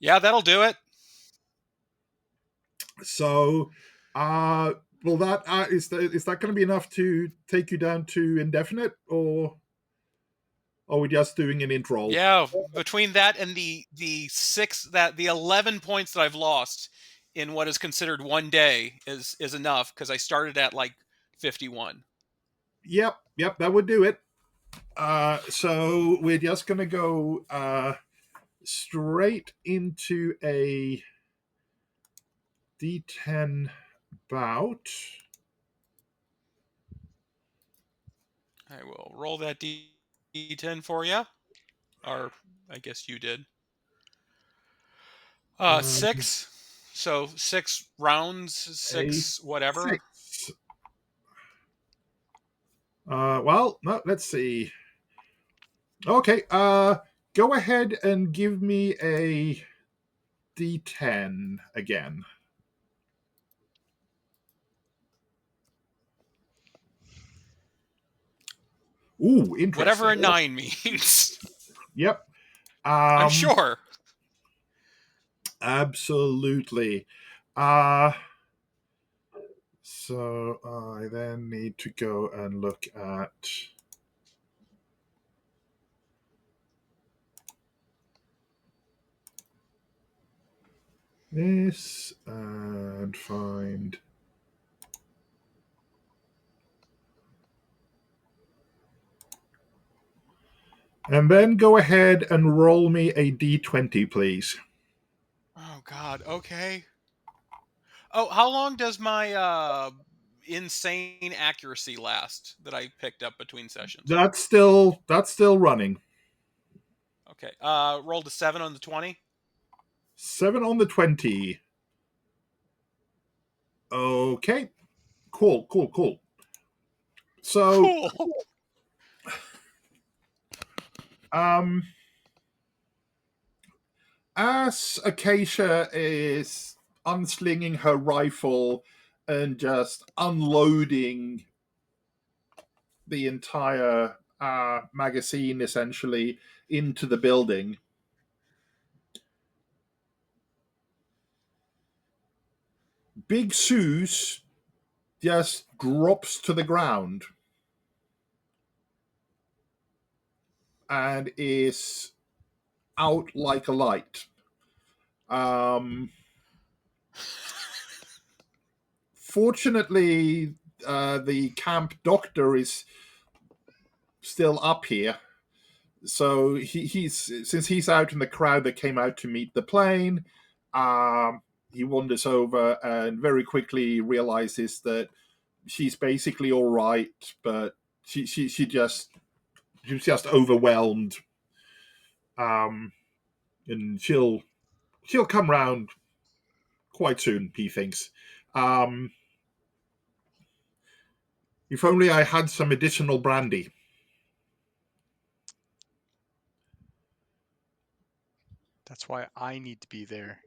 Yeah, that'll do it. So, will that is that going to be enough to take you down to indefinite, or are we just doing an int roll? Yeah, between that and the 11 points that I've lost in what is considered one day is enough, because I started at like 51. Yep, that would do it. So we're just going to go straight into a D10 bout. I will roll that D10 for you. Or I guess you did. 6. So 6 rounds, 6 whatever. 6. Well, no, let's see. Okay, go ahead and give me a D10 again. Ooh, interesting. Whatever a 9 means. Yep. I'm sure. Absolutely. So I then need to go and look at this and find and then go ahead and roll me a D20, please. Oh God. Okay. Oh, how long does my insane accuracy last that I picked up between sessions? That's still running. Okay. Rolled a 7 on the 20. 7 on the 20. Okay. Cool. So, Cool. as Acacia is unslinging her rifle and just unloading the entire magazine essentially into the building. Big Suze just drops to the ground and is out like a light. Fortunately, the camp doctor is still up here. So since he's out in the crowd that came out to meet the plane, he wanders over and very quickly realizes that she's basically all right, but she's just overwhelmed, and she'll come round quite soon. He thinks. If only I had some additional brandy. That's why I need to be there.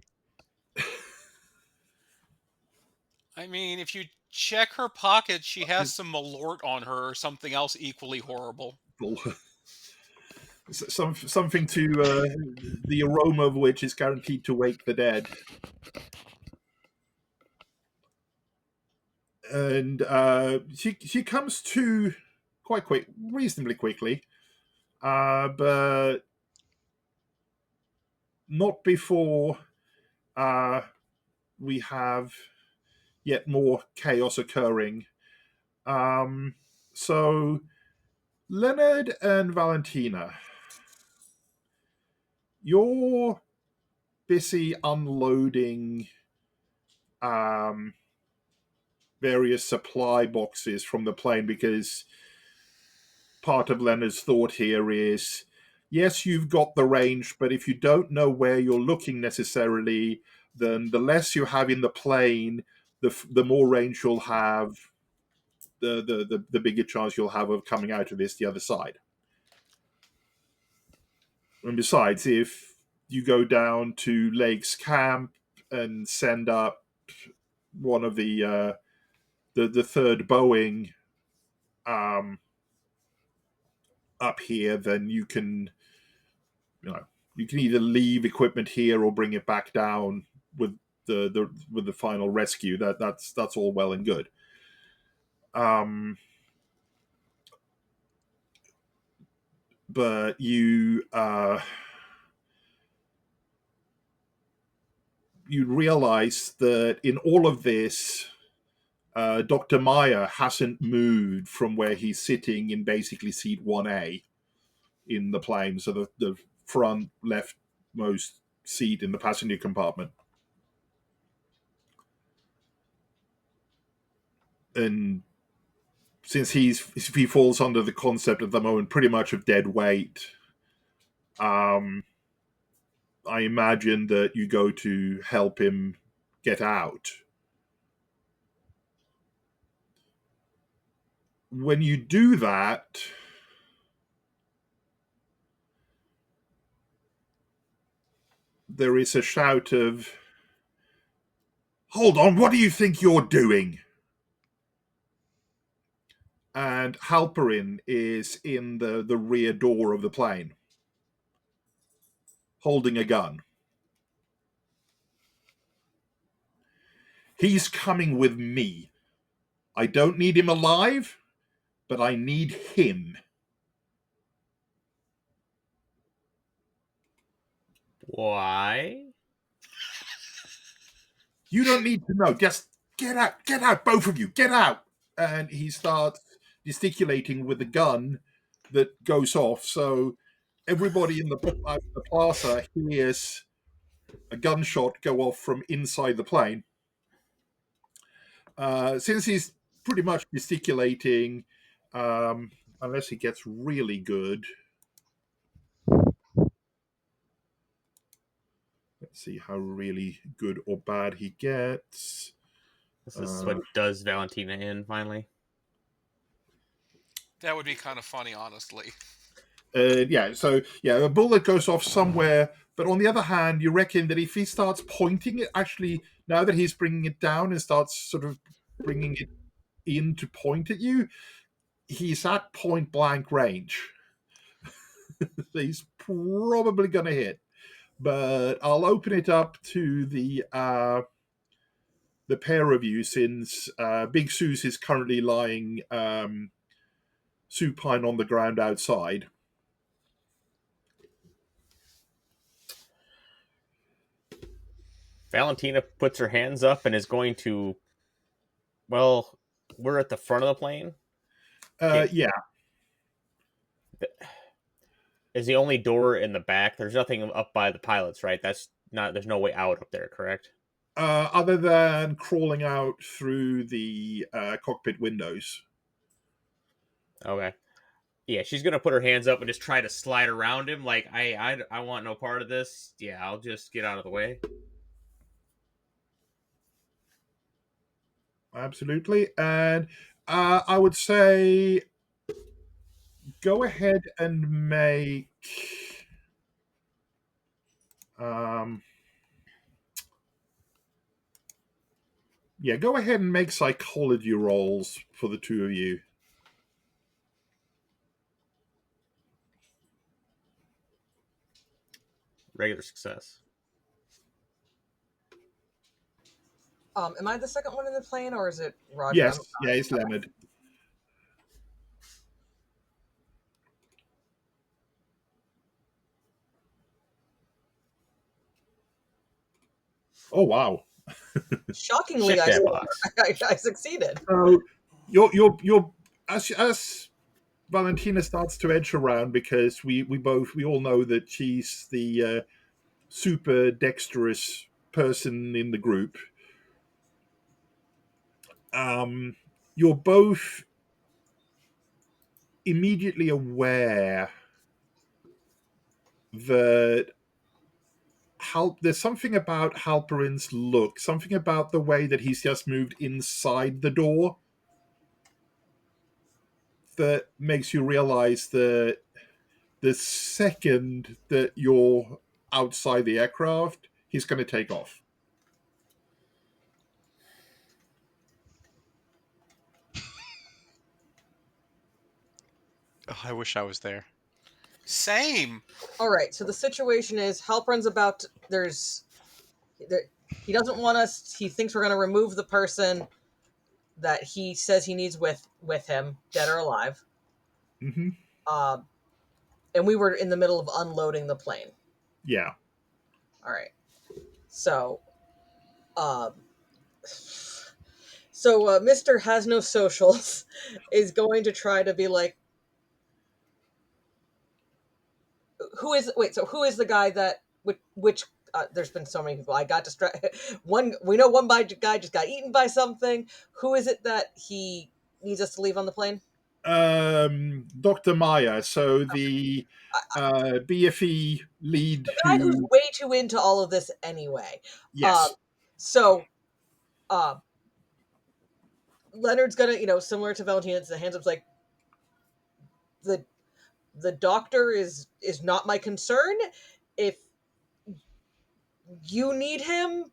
I mean, if you check her pocket, she has some Malort on her or something else equally horrible. Something to the aroma of which is guaranteed to wake the dead. And she comes to quite reasonably quickly, but not before we have yet more chaos occurring. So Leonard and Valentina, you're busy unloading various supply boxes from the plane, because part of Leonard's thought here is, yes, you've got the range, but if you don't know where you're looking necessarily, then the less you have in the plane, the more range you'll have, the bigger chance you'll have of coming out of this the other side. And besides, if you go down to Lake's camp and send up one of the third Boeing up here, then you can either leave equipment here or bring it back down with the final rescue. That's all well and good. But you realize that in all of this, Dr. Meyer hasn't moved from where he's sitting in basically seat 1A in the plane, so the front leftmost seat in the passenger compartment. And since he falls under the concept at the moment pretty much of dead weight, I imagine that you go to help him get out. When you do that, there is a shout of, "Hold on, what do you think you're doing?" And Halperin is in the rear door of the plane, holding a gun. "He's coming with me. I don't need him alive, but I need him." Why? "You don't need to know. Just get out, both of you, get out." And he starts gesticulating with the gun that goes off. So everybody in the plaza hears a gunshot go off from inside the plane. Since he's pretty much gesticulating, unless he gets really good. Let's see how really good or bad he gets. This is what does Valentina in finally. That would be kind of funny, honestly. A bullet goes off somewhere, but on the other hand, you reckon that if he starts pointing it, actually, now that he's bringing it down and starts sort of bringing it in to point at you, he's at point blank range. He's probably going to hit. But I'll open it up to the pair of you, since Big Suze is currently lying supine on the ground outside. Valentina puts her hands up and is going to. Well, we're at the front of the plane. Yeah. Is the only door in the back? There's nothing up by the pilots, right? That's not. There's no way out up there, correct? Other than crawling out through the cockpit windows. Okay. Yeah, she's gonna put her hands up and just try to slide around him. Like I want no part of this. Yeah, I'll just get out of the way. Absolutely. And I would say go ahead and make go ahead and make psychology rolls for the two of you. Regular success. Am I the second one in the plane, or is it Roger? Yes, yeah, it's Leonard. Oh wow! Shockingly, Check I, that box. I succeeded. So you're as Valentina starts to edge around, because we all know that she's the super dexterous person in the group. You're both immediately aware that there's something about Halperin's look, something about the way that he's just moved inside the door, that makes you realize that the second that you're outside the aircraft, he's going to take off. Oh, I wish I was there. Same. All right. So the situation is Halperin's about. He doesn't want us. He thinks we're going to remove the person that he says he needs with him, dead or alive. Mm-hmm. And we were in the middle of unloading the plane. Yeah. All right. So, Mr. Has No Socials is going to try to be like, who is the guy that, which there's been so many people. I got distracted. We know one guy just got eaten by something. Who is it that he needs us to leave on the plane? Dr. Maya, so the BFE lead, the guy who's way too into all of this anyway. Yes. Leonard's gonna, similar to Valentina, the hands up's like, the doctor is not my concern. If you need him,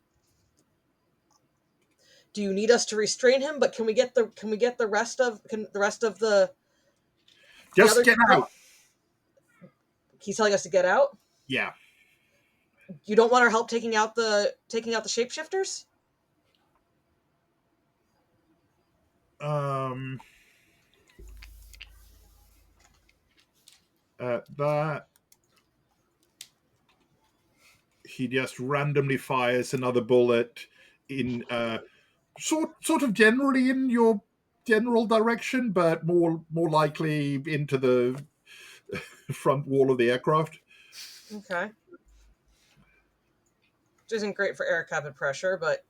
do you need us to restrain him? But can we get the rest of the just get out? He's telling us to get out. Yeah. You don't want our help taking out the shapeshifters? That he just randomly fires another bullet in sort of generally in your general direction, but more likely into the front wall of the aircraft. Okay. Which isn't great for air cabin pressure, but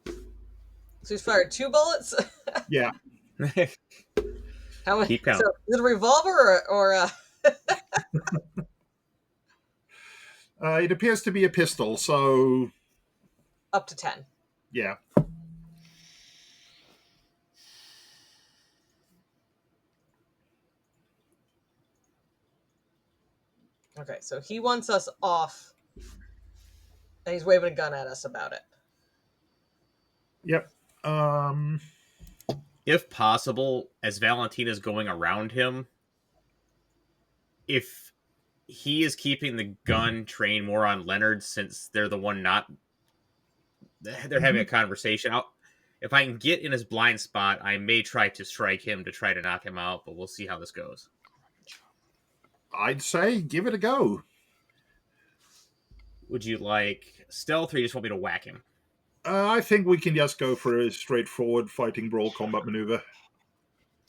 so he's fired 2 bullets. Yeah. How many? Keep count. So is it a revolver or it appears to be a pistol, so up to 10? Yeah. Okay, so he wants us off, and he's waving a gun at us about it. Yep. If possible, as Valentina's going around him, if he is keeping the gun trained more on Leonard since they're the one not they're having a Mhm. conversation. If I can get in his blind spot, I may try to strike him to try to knock him out, but we'll see how this goes. I'd say give it a go. Would you like stealth, or you just want me to whack him? I think we can just go for a straightforward fighting brawl combat maneuver.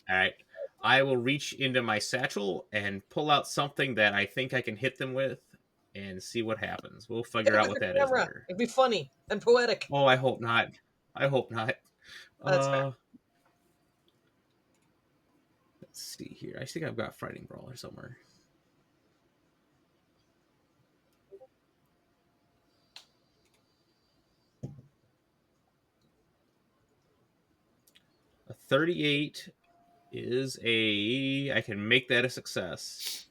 All right. I will reach into my satchel and pull out something that I think I can hit them with and see what happens. We'll Hit figure him out with what your that is camera. later. It'd be funny and poetic. Oh, I hope not. I hope not. That's fair. Let's see here. I think I've got fighting brawler somewhere. A 38 is I can make that a success.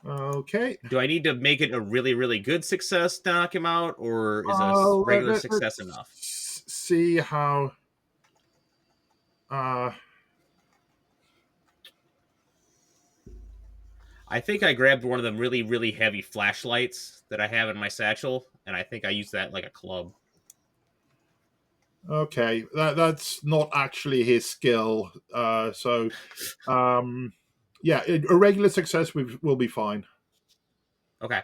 Okay. Do I need to make it a really, really good success to knock him out, or is a regular Let's success enough? see how. I think I grabbed one of them really, really heavy flashlights that I have in my satchel, and I think I use that like a club. Okay, that's not actually his skill. Yeah, a regular success will be fine. Okay.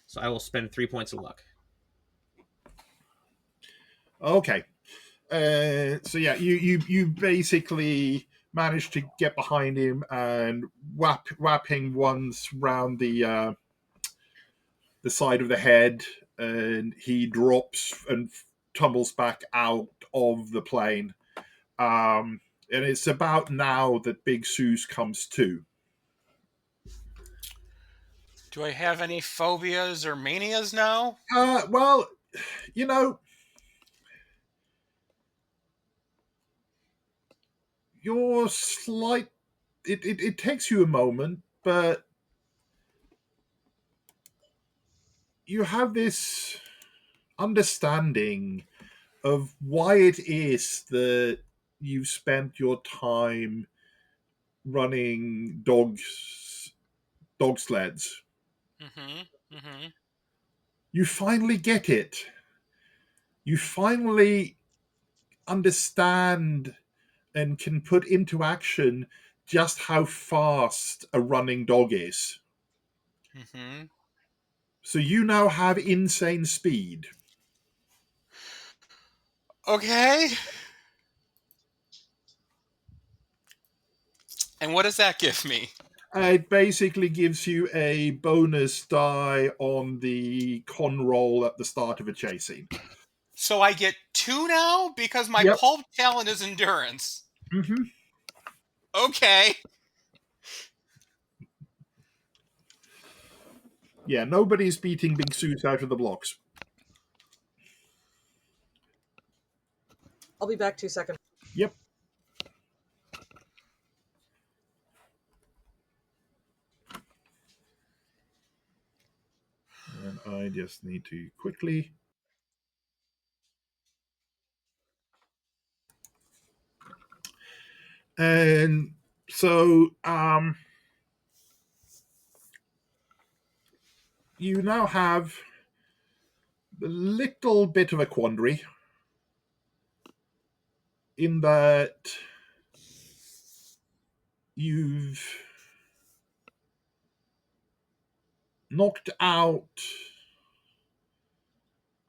So I will spend 3 points of luck. Okay. So yeah, you basically manage to get behind him and whapping once round the side of the head, and he drops and tumbles back out of the plane. And it's about now that Big Seuss comes to. Do I have any phobias or manias now? Well, you know, you're slight. It takes you a moment, but you have this understanding of why it is that you've spent your time running dog sleds. Mm-hmm. Mm-hmm. You finally get it. You finally understand and can put into action just how fast a running dog is. Mm-hmm. So you now have insane speed. Okay. And what does that give me? It basically gives you a bonus die on the con roll at the start of a chase scene. So I get 2 now because my Yep. pulp talent is endurance. Mm-hmm. Okay. Yeah, nobody's beating Big Suit out of the blocks. I'll be back 2 seconds. Yep. And I just need to quickly. And so you now have a little bit of a quandary in that you've knocked out,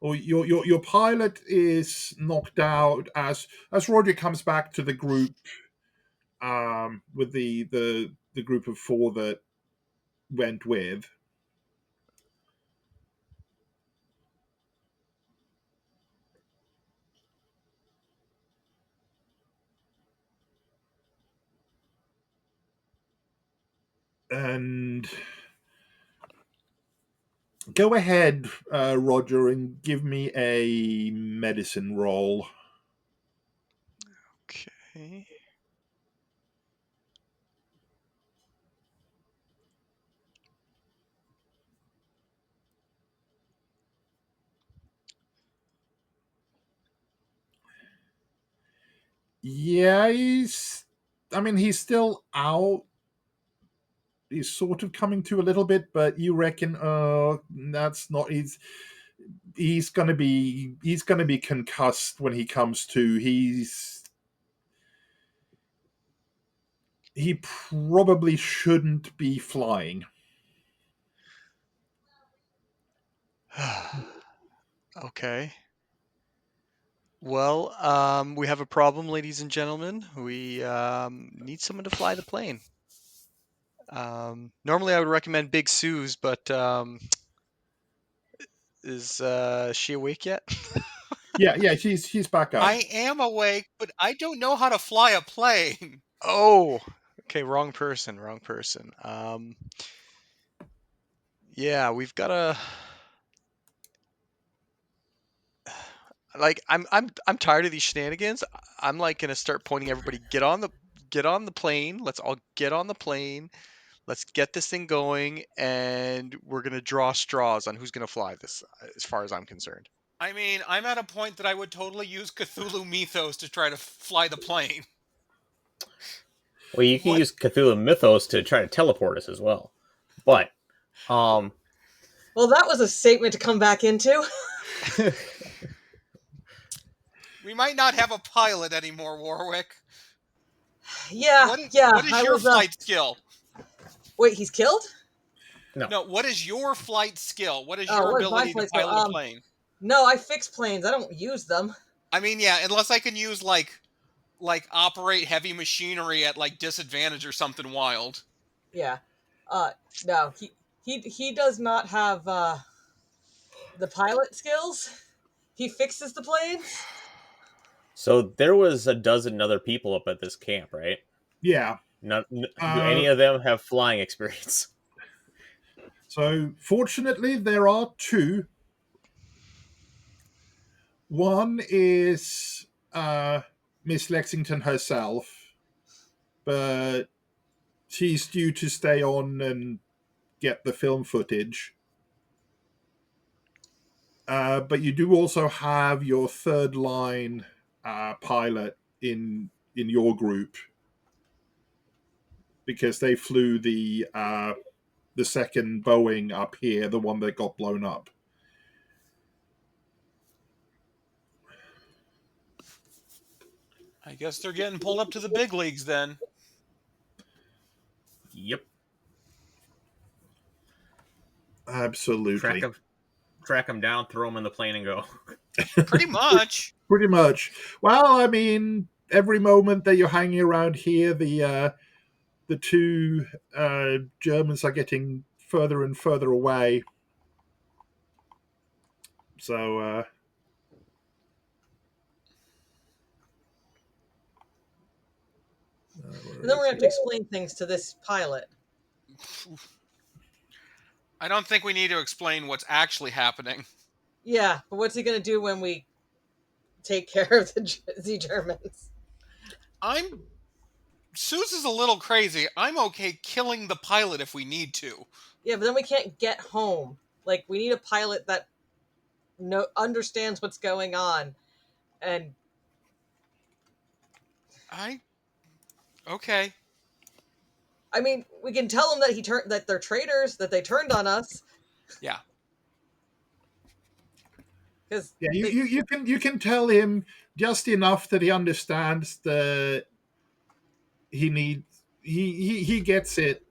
or your pilot is knocked out as Roger comes back to the group, with the group of four that went with. And go ahead, Roger, and give me a medicine roll. Okay. Yeah, I mean, he's still out. He's sort of coming to a little bit, but you reckon, that's not. He's gonna be concussed when he comes to. He probably shouldn't be flying. Okay. Well, we have a problem, ladies and gentlemen. We need someone to fly the plane. Normally, I would recommend Big Sue's, but is she awake yet? Yeah, she's back up. I am awake, but I don't know how to fly a plane. Oh, okay, wrong person, wrong person. Yeah, we've got a like I'm tired of these shenanigans. I'm like gonna start pointing everybody, get on the plane. Let's all get on the plane. Let's get this thing going, and we're gonna draw straws on who's gonna fly this, as far as I'm concerned. I mean, I'm at a point that I would totally use Cthulhu Mythos to try to fly the plane. Well, you can What? use Cthulhu Mythos to try to teleport us as well. But, Well, that was a statement to come back into. We might not have a pilot anymore, Warwick. Yeah, What is I your was. flight skill? Wait, he's killed? No, what is your flight skill? What is Oh, your what is my ability to flight skill? pilot a plane? No, I fix planes. I don't use them. I mean, yeah, unless I can use like operate heavy machinery at like disadvantage or something wild. Yeah. No, he does not have the pilot skills. He fixes the planes. so there was a dozen other people up at this camp, right? Yeah. Do any of them have flying experience? So fortunately, there are two. One is Miss Lexington herself, but she's due to stay on and get the film footage. But you do also have your third line pilot in your group, because they flew the second Boeing up here, the one that got blown up. I guess they're getting pulled up to the big leagues then. Yep. Absolutely. Track them down, throw them in the plane, and go. Pretty much. Pretty much. Well, I mean, every moment that you're hanging around here, the two Germans are getting further and further away. So, And then we're going to have to explain things to this pilot. I don't think we need to explain what's actually happening. Yeah, but what's he going to do when we take care of the Germans? Seuss is a little crazy. I'm okay killing the pilot if we need to. Yeah, but then we can't get home. Like, we need a pilot that understands what's going on. And Okay. I mean, we can tell them that they're traitors, that they turned on us. Yeah. Because yeah, you can tell him just enough that he understands that he gets it.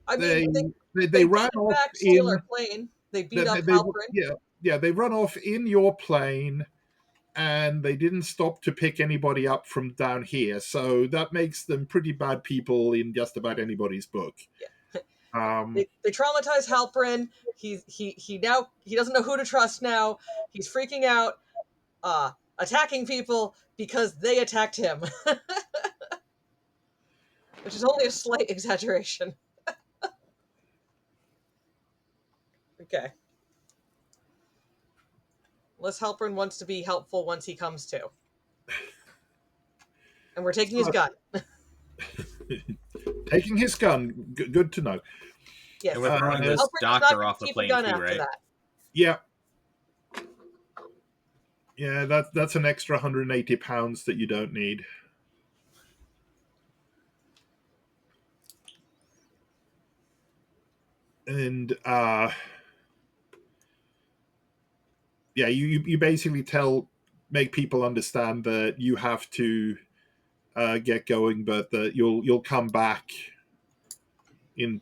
I mean, they ran in off fact steal in our plane. They beat up they, Halprin. they run off in your plane, and they didn't stop to pick anybody up from down here. So that makes them pretty bad people in just about anybody's book. Yeah. They traumatize Halprin. He doesn't know who to trust now. He's freaking out, attacking people because they attacked him. Which is only a slight exaggeration. Okay. Unless Halprin wants to be helpful once he comes to. And we're taking his gun. Taking his gun. Good to know. Yes. And we're throwing this Halprin's not doctor gonna off the keep a plane gun too, after right? that. Yeah. Yeah, that's an extra 180 pounds that you don't need. And yeah, you basically make people understand that you have to get going, but that you'll come back in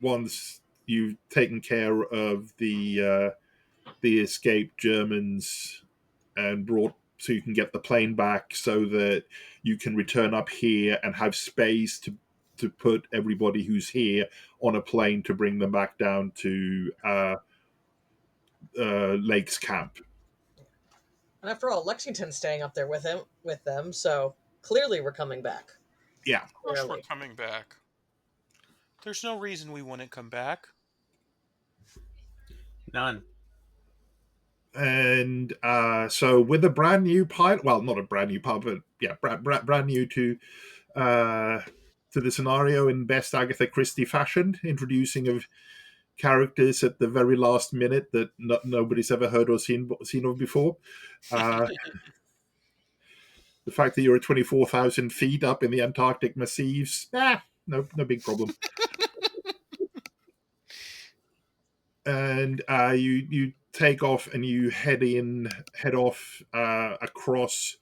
once you've taken care of the escaped Germans and brought so you can get the plane back so that you can return up here and have space to put everybody who's here on a plane to bring them back down to Lakes Camp. And after all, Lexington's staying up there with them, so clearly we're coming back. Yeah. Of course we're Clearly. coming back. There's no reason we wouldn't come back. None. And so with a brand new pilot, well, not a brand new pilot, but yeah, brand new to the scenario in best Agatha Christie fashion, introducing of characters at the very last minute that nobody's ever heard or seen of before. The fact that you're at 24,000 feet up in the Antarctic massifs, no big problem. And you take off and you head off across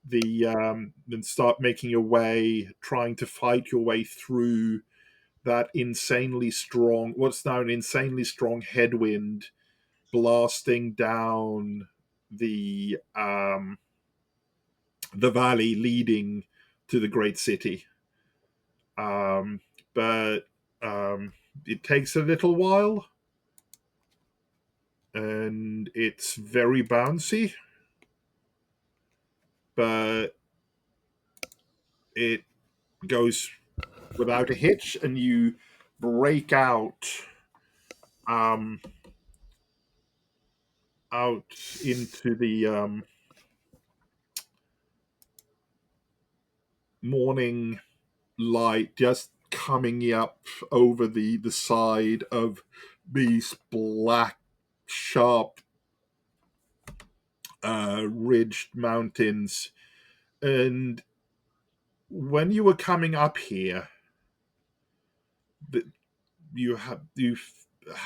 the and start making your way, trying to fight your way through that what's now an insanely strong headwind blasting down the valley leading to the great city. But it takes a little while, and it's very bouncy, but it goes without a hitch, and you break out into the morning light, just coming up over the side of these black, sharp, ridged mountains. And when you were coming up here,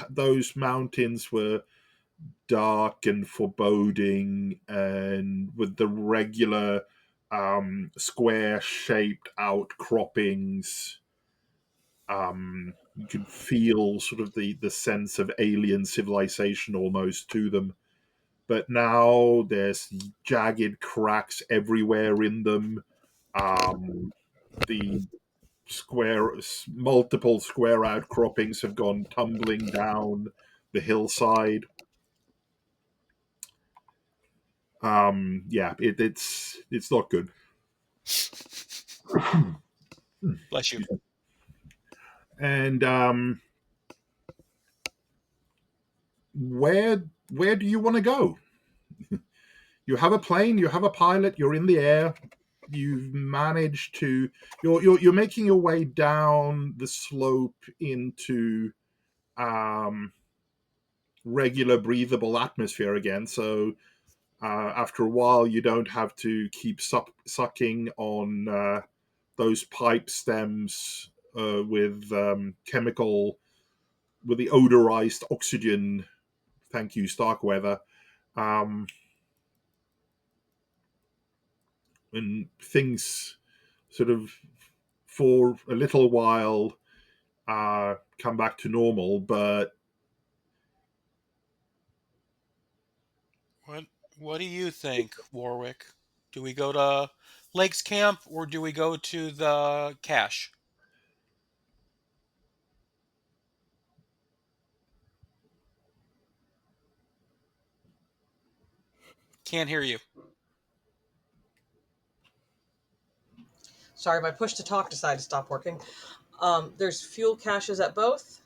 those mountains were dark and foreboding, and with the regular square-shaped outcroppings. You can feel sort of the sense of alien civilization almost to them. But now there's jagged cracks everywhere in them. The multiple square outcroppings have gone tumbling down the hillside. Yeah, it's not good. Bless you. And where do you want to go? You have a plane, you have a pilot, you're in the air. You've managed to you're making your way down the slope into regular breathable atmosphere again. So after a while, you don't have to keep sucking on those pipe stems with with the odorized oxygen. Thank you, Starkweather. And things sort of, for a little while, come back to normal, but What do you think, Warwick? Do we go to Lakes Camp or do we go to the cache? Can't hear you. Sorry, my push to talk decided to stop working. There's fuel caches at both.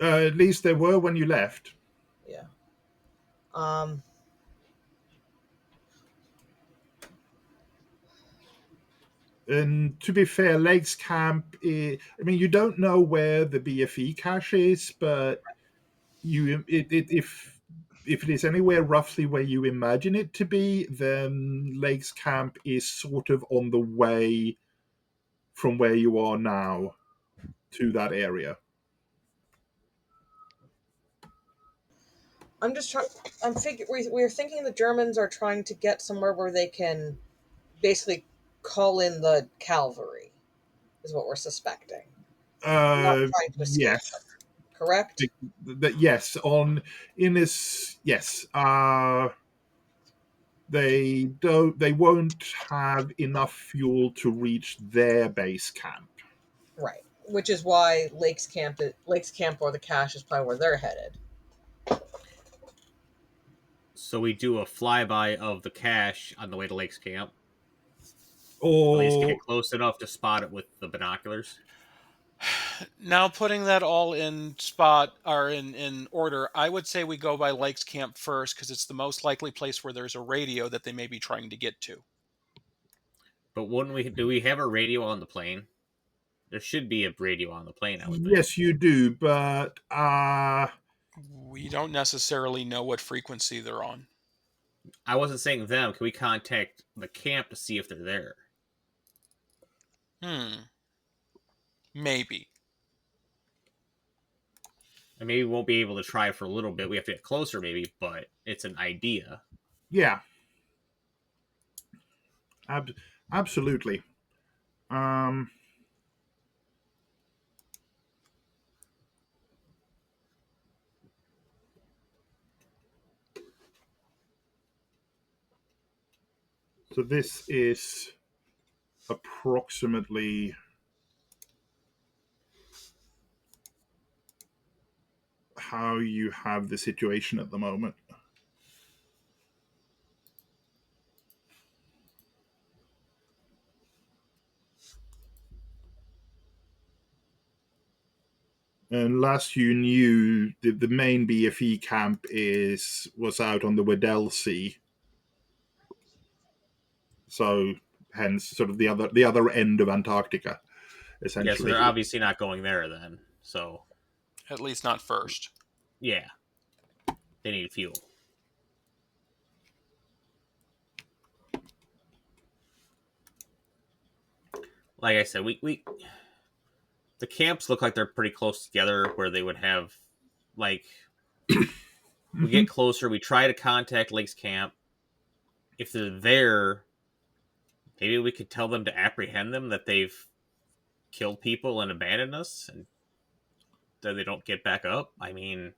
at least there were when you left. Yeah. Um, And to be fair, Lakes Camp, I mean, you don't know where the BFE cache is, but if it is anywhere roughly where you imagine it to be, then Lakes Camp is sort of on the way from where you are now. to that area. I'm just trying. We're thinking the Germans are trying to get somewhere where they can basically call in the cavalry, is what we're suspecting. Not trying to escape them, Yes. correct? Yes. In this, yes. They won't have enough fuel to reach their base camp. Right. Which is why Lakes Camp or the cache is probably where they're headed. So we do a flyby of the cache on the way to Lake's camp. At least Or get close enough to spot it with the binoculars. Now putting that all in spot or in order, I would say we go by Lakes Camp first because it's the most likely place where there's a radio that they may be trying to get to. But wouldn't we? Do we have a radio on the plane? There should be a radio on the plane, I would think. yes, you do, but We don't necessarily know what frequency they're on. I wasn't saying them. Can we contact the camp to see if they're there? Maybe. And maybe we won't be able to try for a little bit. We have to get closer, maybe, but it's an idea. yeah, absolutely. So this is approximately how you have the situation at the moment. And last you knew, the main BFE camp was out on the Weddell Sea. So hence sort of the other end of Antarctica, essentially. Yeah, so they're obviously not going there then. So At least not first. yeah, they need fuel. Like I said, we the camps look like they're pretty close together, where they would have like we get closer, we try to contact Lake's camp. If they're there, maybe we could tell them to apprehend them, that they've killed people and abandoned us, and that they don't get back up. I mean,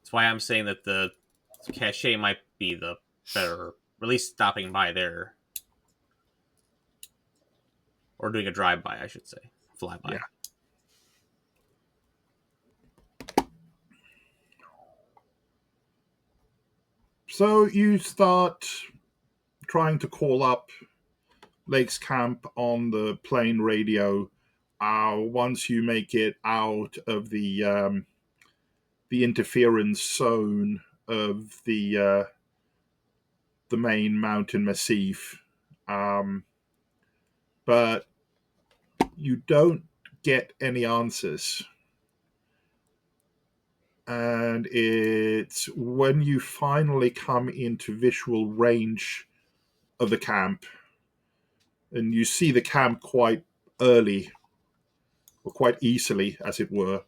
that's why I'm saying that the cache might be the better, or at least stopping by there. Or doing a drive-by, I should say. Flyby. Yeah. So you start trying to call up Lake's camp on the plane radio. Once you make it out of the interference zone of the main mountain massif, but you don't get any answers. And it's when you finally come into visual range of the camp, and you see the camp quite early, or quite easily, as it were,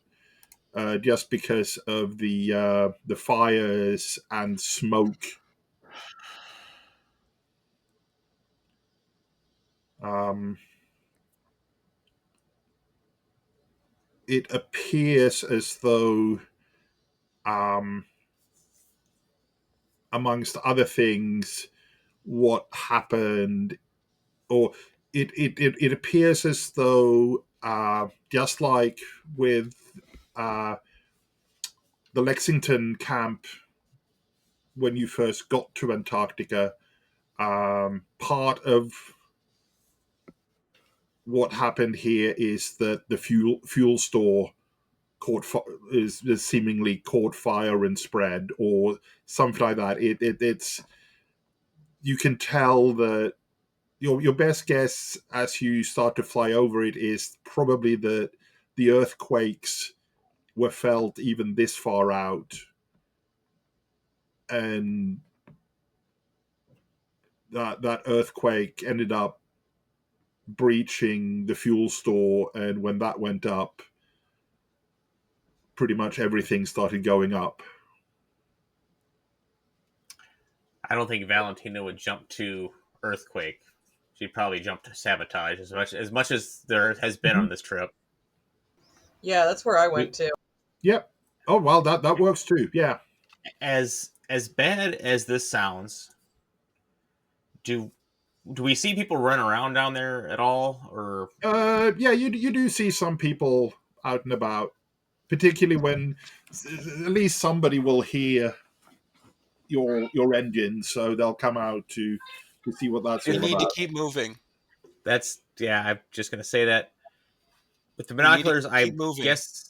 just because of the fires and smoke. It appears as though, amongst other things, what happened, or it appears as though, just like with the Lexington camp when you first got to Antarctica, part of what happened here is that the fuel store is seemingly caught fire and spread, or something like that. It's you can tell that your best guess as you start to fly over it is probably that the earthquakes were felt even this far out, and that earthquake ended up breaching the fuel store, and when that went up, pretty much everything started going up. I don't think Valentina would jump to earthquake. She'd probably jump to sabotage as much as there has been on this trip. Yeah, that's where I We, went to. Yep. Oh well, that works too. Yeah. as bad as this sounds, do we see people run around down there at all, or Yeah, you do see some people out and about, particularly when at least somebody will hear your engine, so they'll come out to see what that's We all need to about. keep moving. that's yeah? I'm just gonna say that with the We need to binoculars, I keep moving. guess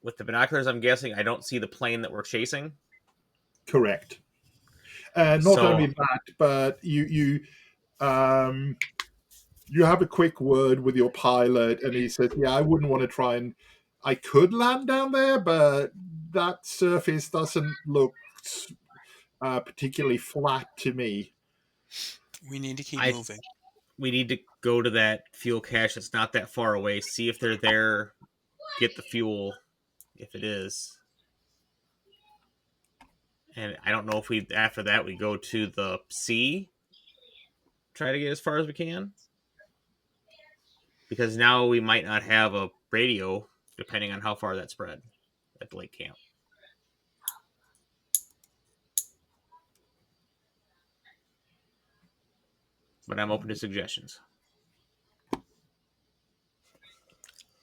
with the binoculars, I'm guessing I don't see the plane that we're chasing. Correct. Not So only that, but um, you have a quick word with your pilot, and he says, "Yeah, I wouldn't want to try and. I could land down there, but that surface doesn't look particularly flat to me." We need to keep I moving. we need to go to that fuel cache that's not that far away, see if they're there, get the fuel if it is. And I don't know if we after that we go to the sea, try to get as far as we can. Because now we might not have a radio depending on how far that spread at the lake camp. But I'm open to suggestions.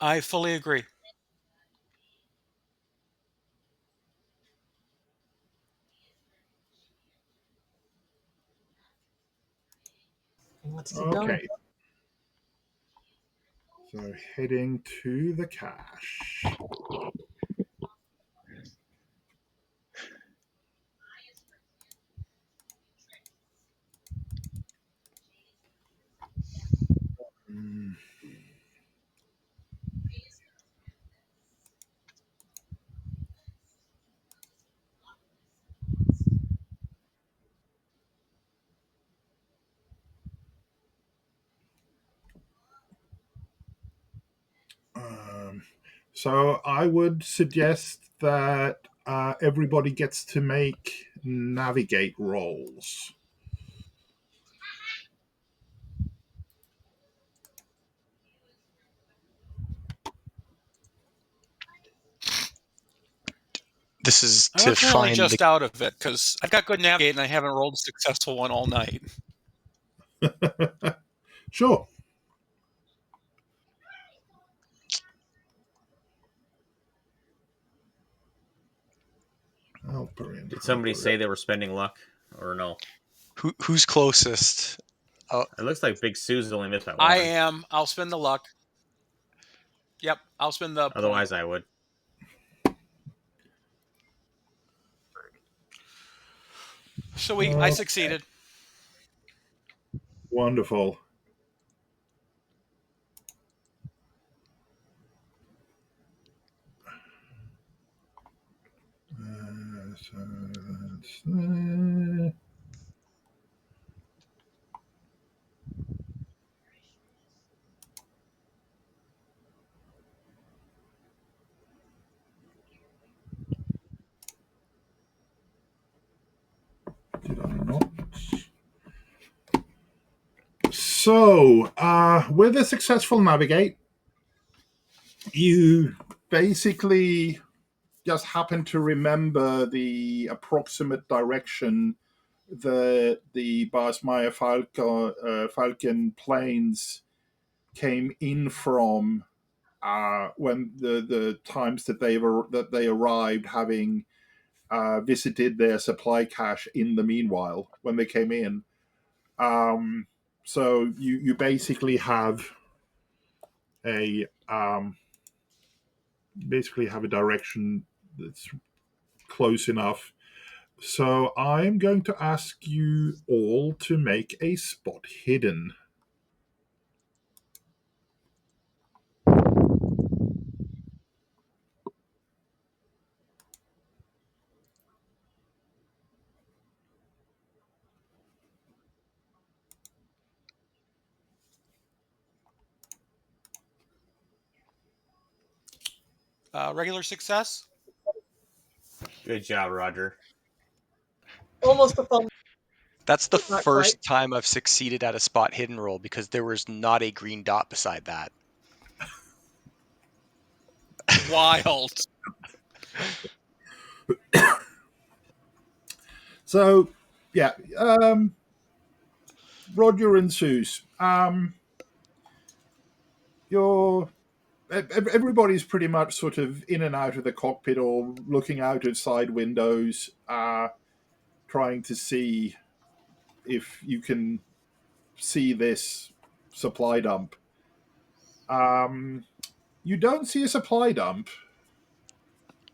I fully agree. Let's keep going. Okay. So heading to the cache. Mm. So I would suggest that everybody gets to make navigate rolls. This is I'm to apparently find the. just out of it because I've got good navigate and I haven't rolled a successful one all night. Sure. Did somebody say they were spending luck or no? Who's closest? It looks like Big Sue's only missed by I one. am. I'll spend the luck. Yep, I'll spend the point. Otherwise, I would. So I succeeded. Wonderful. So that's did I not? So, with a successful navigate, you basically just happen to remember the approximate direction that the Basmaya Falcon planes came in from when the times that they arrived, having visited their supply cache in the meanwhile when they came in. So you basically have a direction that's close enough. So I'm going to ask you all to make a spot hidden. Regular success. Good job, Roger. Almost a fumble. That's the Not first quite. time I've succeeded at a spot hidden roll because there was not a green dot beside that. Wild. So, yeah, Roger and Seuss, you're everybody's pretty much sort of in and out of the cockpit or looking out of side windows, trying to see if you can see this supply dump. You don't see a supply dump,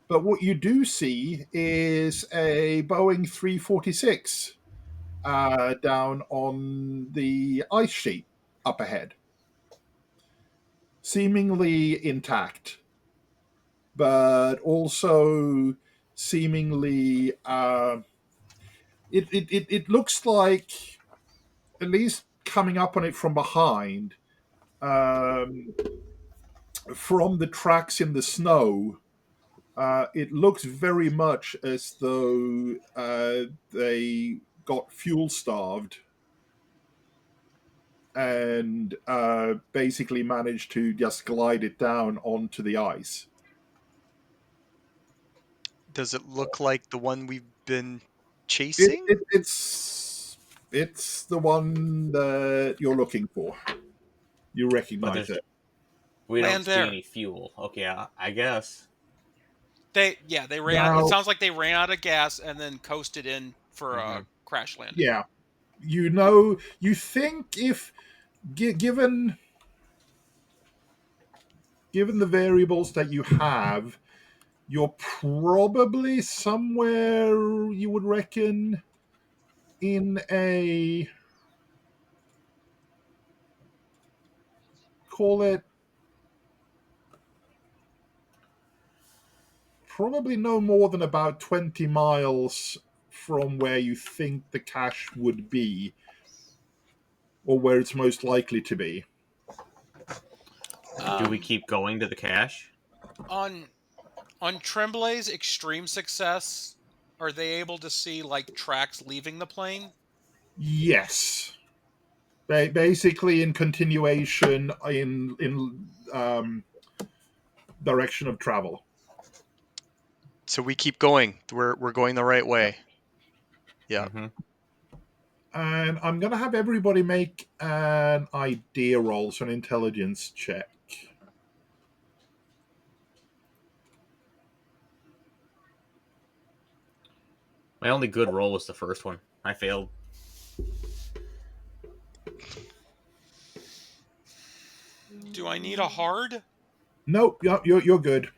but what you do see is a Boeing 346 down on the ice sheet up ahead, seemingly intact, but also seemingly it looks like, at least coming up on it from behind, um, from the tracks in the snow, it looks very much as though they got fuel starved and basically managed to just glide it down onto the ice. Does it look like the one we've been It, chasing? it, it's the one that you're looking for. You But recognize there's it. we don't Land see there. any fuel. Okay, I guess. They ran. It Now, sounds like they ran out of gas and then coasted in for Mm-hmm. a crash landing. yeah, you think if given the variables that you have, you're probably somewhere, you would reckon, in a, call it, probably no more than about 20 miles from where you think the cache would be, or where it's most likely to be. Do we Um, keep going to the cache? on Tremblay's extreme success, are they able to see like tracks leaving the plane? Yes. Basically, in continuation, in direction of travel. So we keep going. We're going the right way. Yeah. Mm-hmm. And I'm going to have everybody make an idea roll, so an intelligence check. My only good roll was the first one. I failed. Do I need a hard? Nope, you're good.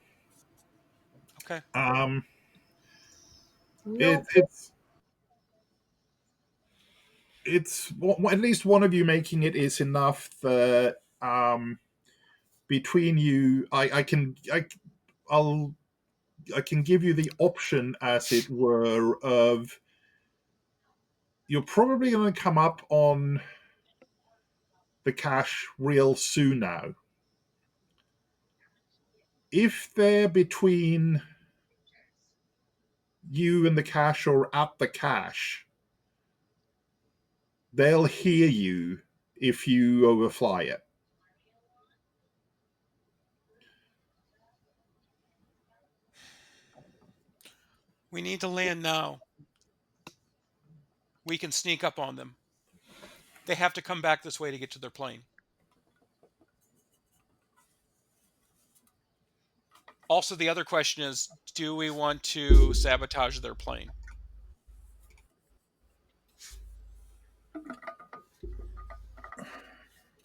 Okay. Um, Nope. it, it's at least one of you making it is enough that between you, I'll I can give you the option, as it were, of you're probably going to come up on the cache real soon now. If they're between you and the cache or at the cache, they'll hear you if you overfly it. We need to land now. We can sneak up on them. They have to come back this way to get to their plane. Also, the other question is, do we want to sabotage their plane?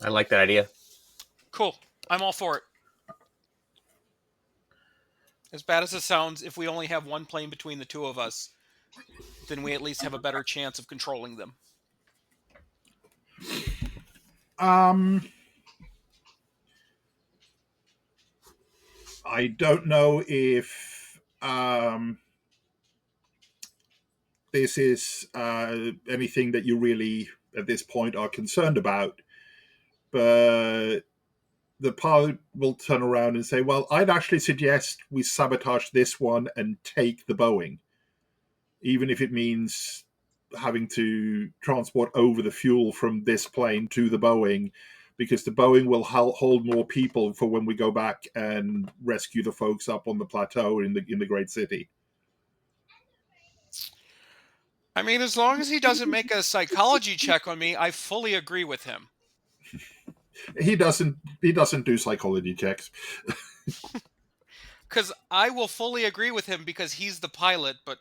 I like that idea. Cool. I'm all for it. As bad as it sounds, if we only have one plane between the two of us, then we at least have a better chance of controlling them. I don't know if this is anything that you really, at this point, are concerned about, but the pilot will turn around and say, well, I'd actually suggest we sabotage this one and take the Boeing, even if it means having to transport over the fuel from this plane to the Boeing, because the Boeing will hold more people for when we go back and rescue the folks up on the plateau in the great city. I mean, as long as he doesn't make a psychology check on me, I fully agree with him. He doesn't do psychology checks. Because I will fully agree with him because he's the pilot, but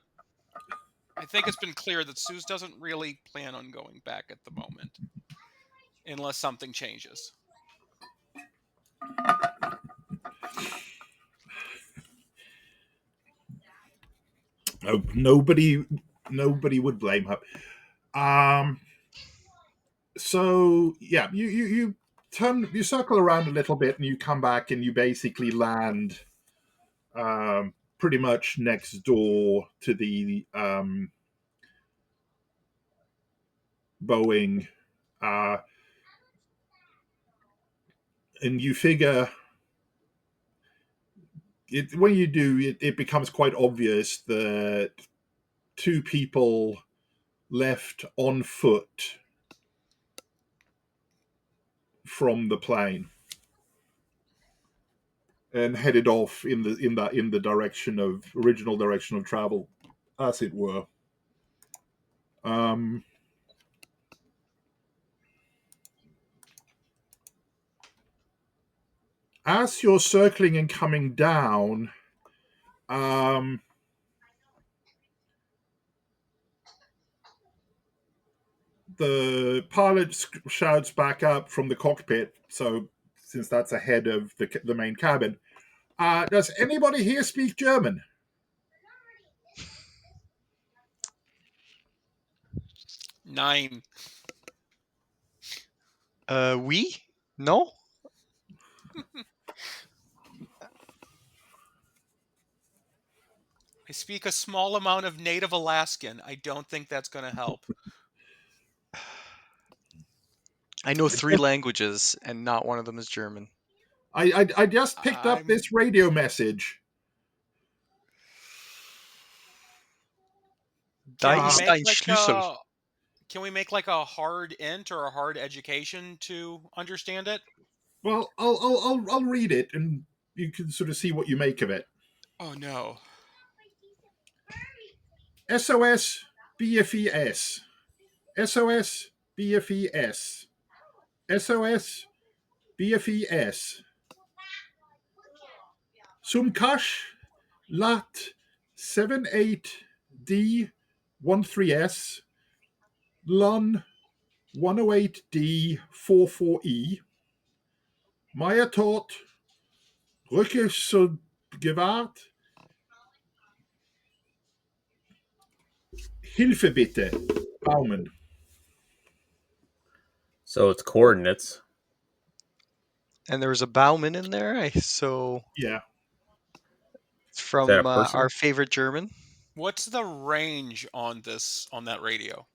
I think it's been clear that Seuss doesn't really plan on going back at the moment. Unless something changes. Oh, nobody would blame her. So yeah, you circle around a little bit and you come back and you basically land pretty much next door to the Boeing, and you figure when you do, it becomes quite obvious that two people left on foot from the plane and headed off in the original direction of travel, as it were. Um, as you're circling and coming down, the pilot shouts back up from the cockpit. So, since that's ahead of the main cabin, does anybody here speak German? 9. We? No? I speak a small amount of Native Alaskan. I don't think that's going to help. I know 3 languages, and not one of them is German. I just picked up this radio message. Da ist ein Schlüssel. Can we make like a hard int or a hard education to understand it? Well, I'll read it, and you can sort of see what you make of it. Oh no. SOS BFES. SOS BFES. SOS BFES. Sumkash Lat 78D13S Lun 108D44E Maya tot Rücke so gewahrt Hilfe bitte Baumen. So it's coordinates. And there was a Bauman in there, so Yeah. it's from that a person? our favorite German. What's the range on that radio?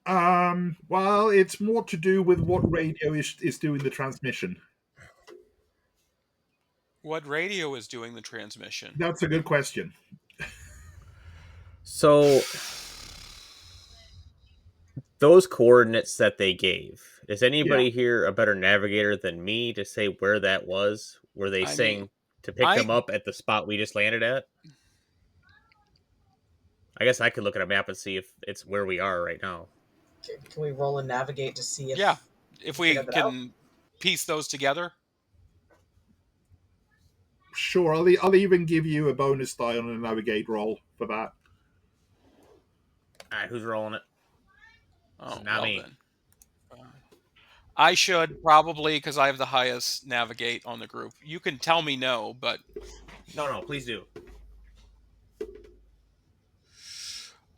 Well, it's more to do with what radio is doing the transmission. What radio is doing the transmission? That's a good question. So those coordinates that they gave, is anybody here a better navigator than me to say where that was? Were they saying to pick them up at the spot we just landed at? I guess I could look at a map and see if it's where we are right now. Can we roll and navigate to see if... Yeah, if we can piece those together. Sure, I'll even give you a bonus die on a navigate roll for that. All right, who's rolling it? Oh, not me. Then. I should probably, because I have the highest navigate on the group. You can tell me no, but... No, please do.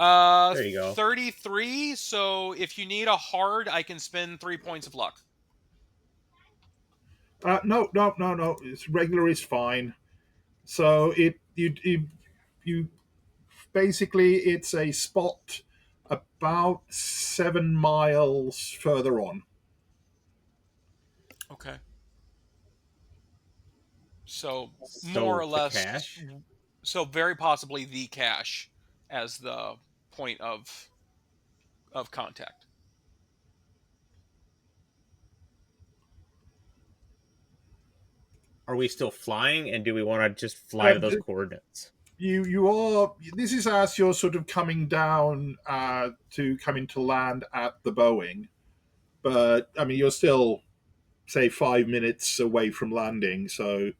There you go. 33, so if you need a hard, I can spend 3 points of luck. No. It's regular is fine. So you basically it's a spot about 7 miles further on. Okay. So more So or the less, cache. so very possibly the cache as the point of contact. Are we still flying, and do we want to just fly to And those coordinates? you are. This is as you're sort of coming down to coming to land at the Boeing, but I mean you're still say 5 minutes away from landing. So,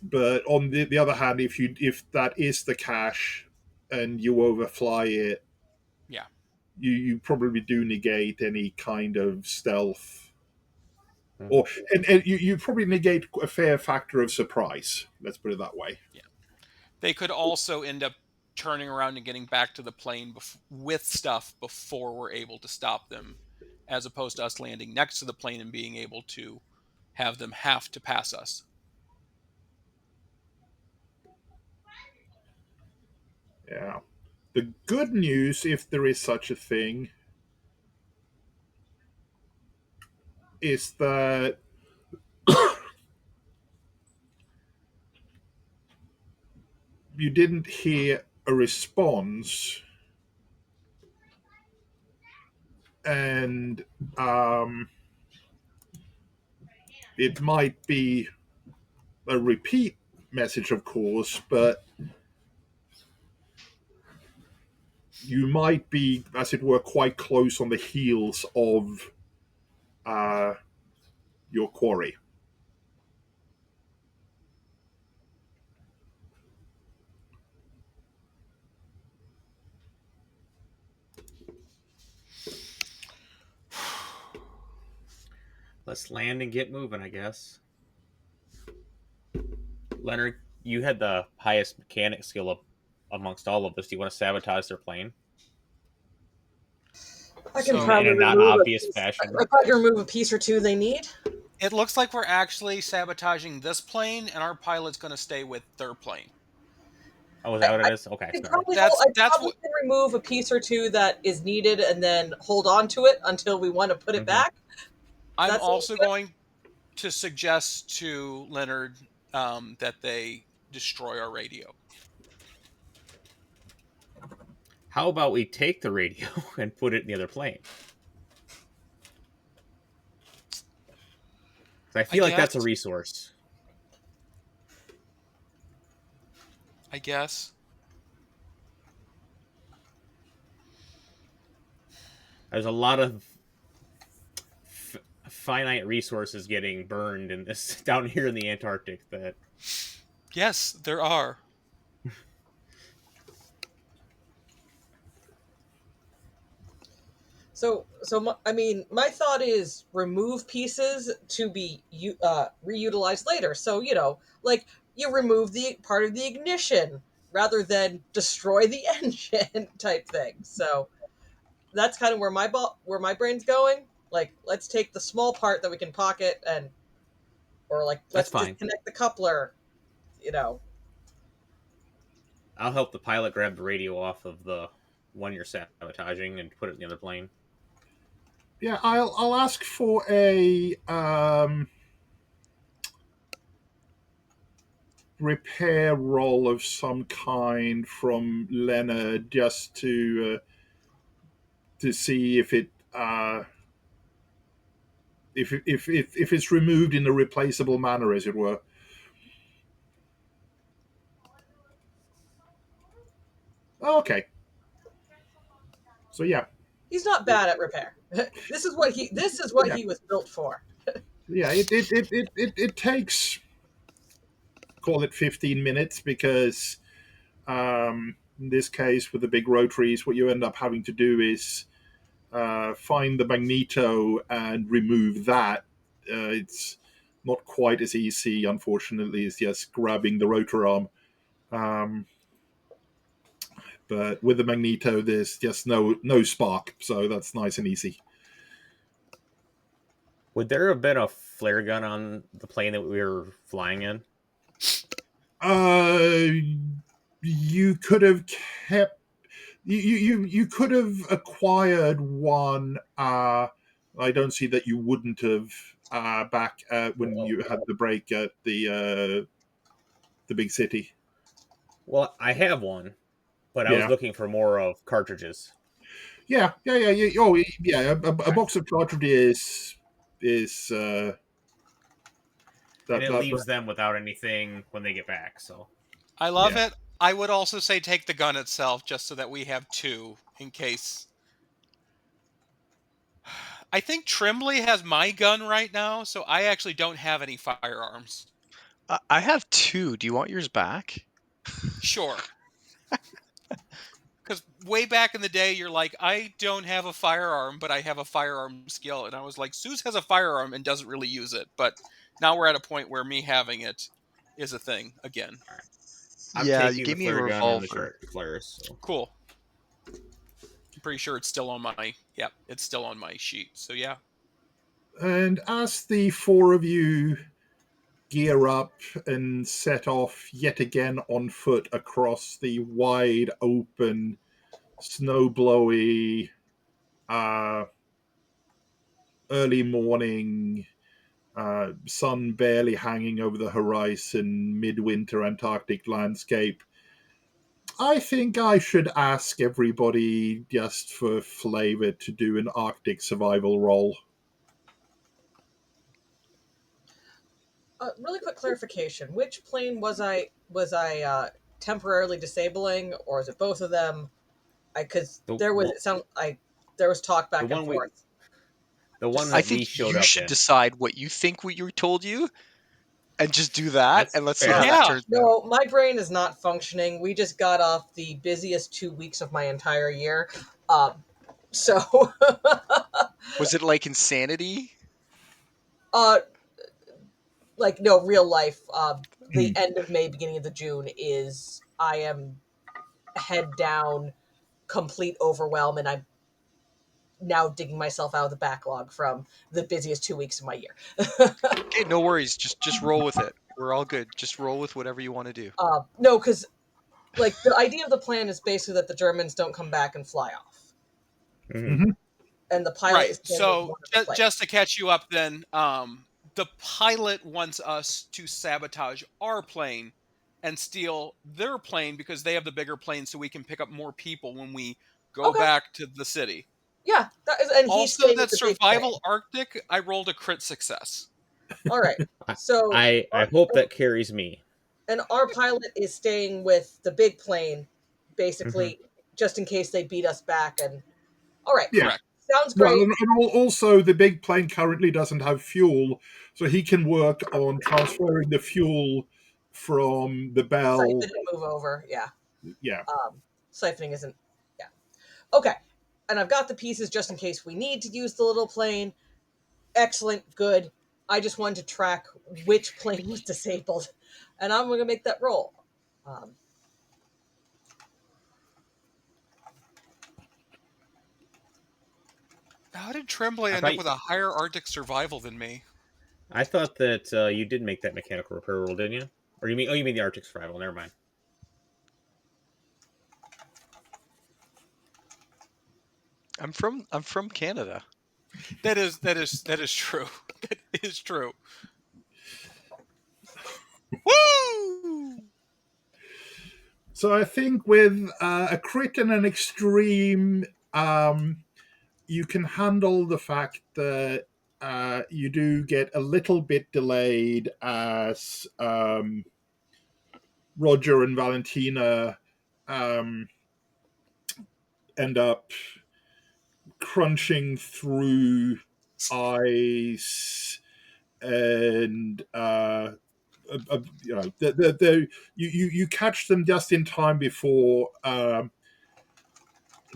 but on the other hand, if that is the cache and you overfly it, Yeah. you probably do negate any kind of stealth, Hmm. or and you probably negate a fair factor of surprise. Let's put it that way. Yeah. They could also end up turning around and getting back to the plane with stuff before we're able to stop them, as opposed to us landing next to the plane and being able to have them have to pass us. Yeah. The good news, if there is such a thing, is that you didn't hear a response, and it might be a repeat message, of course, but you might be, as it were, quite close on the heels of uh, your quarry. Let's land and get moving, I guess. Leonard, you had the highest mechanic skill up amongst all of us. Do you want to sabotage their plane I can So in probably a not remove a obvious piece. fashion? I probably remove a piece or two they need. it looks like we're actually sabotaging this plane, and our pilot's going to stay with their plane. Oh, is I, that what I it is? Okay, can sorry. probably hold. That's I that's probably what can remove a piece or two that is needed, and then hold on to it until we want to put it Mm-hmm. back. I'm That sounds also good. going to suggest to Leonard that they destroy our radio. How about we take the radio and put it in the other plane? I I feel like guess. that's a resource. I guess. There's a lot of finite resources getting burned in this down here in the Antarctic. That Yes, there are. I mean, my thought is remove pieces to be reutilized later. So like you remove the part of the ignition rather than destroy the engine type thing. So that's kind of where my brain's going. Like, let's take the small part that we can pocket, and or like that's let's fine. disconnect the coupler. You know, I'll help the pilot grab the radio off of the one you're sabotaging and put it in the other plane. Yeah, I'll ask for a repair roll of some kind from Leonard, just to see if it if it's removed in a replaceable manner, as it were. Okay. So yeah, he's not bad at repair. This is what yeah, he was built for. yeah. It takes, call it 15 minutes, because in this case with the big rotaries, what you end up having to do is find the magneto and remove that. It's not quite as easy, unfortunately, as just grabbing the rotor arm. Um, but with the magneto, there's just no spark, so that's nice and easy. Would there have been a flare gun on the plane that we were flying in? Uh, you could have kept. You could have acquired one I don't see that you wouldn't have back when you had the break at the big city. Well, I have one, but I was Yeah, looking for more of cartridges. yeah. Oh, yeah. A box of cartridges is And that it that leaves them without anything when they get back. So I love yeah. it. I would also say take the gun itself, just so that we have two in case. I think Tremblay has my gun right now, so I actually don't have any firearms. I have two. Do you want yours back? Sure. Because way back in the day, you're like, I don't have a firearm, but I have a firearm skill. And I was like, Suze has a firearm and doesn't really use it. But now we're at a point where me having it is a thing again. I'm Yeah, you taking the gave me a flare gun and the revolver. short flares. So. Cool. I'm pretty sure it's still on my, yep, it's still on my sheet. So yeah. And as the four of you gear up and set off yet again on foot across the wide open, snow blowy, uh, early morning, sun barely hanging over the horizon, midwinter Antarctic landscape, I think I should ask everybody just for flavor to do an Arctic survival roll. Really quick clarification: which plane was I temporarily disabling, or is it both of them? Because The there was there was talk the back and one we forth. the one I Just that we think showed you up should in. decide what you think we told you, and just do that, That's and let's see how fair. that Yeah. turns out. no, my brain is not functioning. We just got off the busiest 2 weeks of my entire year, so Was it like insanity? uh, like no real life. The Hmm. end of May, beginning of the June is I am head down, complete overwhelm, and I'm now digging myself out of the backlog from the busiest 2 weeks of my year. Okay, no worries. Just roll with it. We're all good. Just roll with whatever you want to do. No, because like the idea of the plan is basically that the Germans don't come back and fly off, Mm-hmm. Mm-hmm. and the pilot Right. is staying with So one of the planes. just to catch you up then, the pilot wants us to sabotage our plane and steal their plane because they have the bigger plane so we can pick up more people when we go Okay, back to the city. yeah, that is, and he's Also, staying with that the big plane. survival Arctic, I rolled a crit success. All right, I, so I hope that carries me. and our pilot is staying with the big plane, Mm-hmm. basically, just in case they beat us back. And all right, Yeah. Correct. sounds Well, great. and also the big plane currently doesn't have fuel, so he can work on transferring the fuel from the Siphon Bell. and move over. Yeah, Yeah. siphoning isn't. Yeah, okay. And I've got the pieces just in case we need to use the little plane. Excellent, good. I just wanted to track which plane was disabled, and I'm going to make that roll. Um, How did Tremblay I end thought up with a higher Arctic survival than me? I thought that you did make that mechanical repair roll, didn't you? Or you mean? Oh, you mean the Arctic survival? Never mind. I'm from Canada. That is true. That is true. Woo! So I think with a crit and an extreme, you can handle the fact that you do get a little bit delayed as Roger and Valentina um, end up crunching through ice and you know you catch them just in time before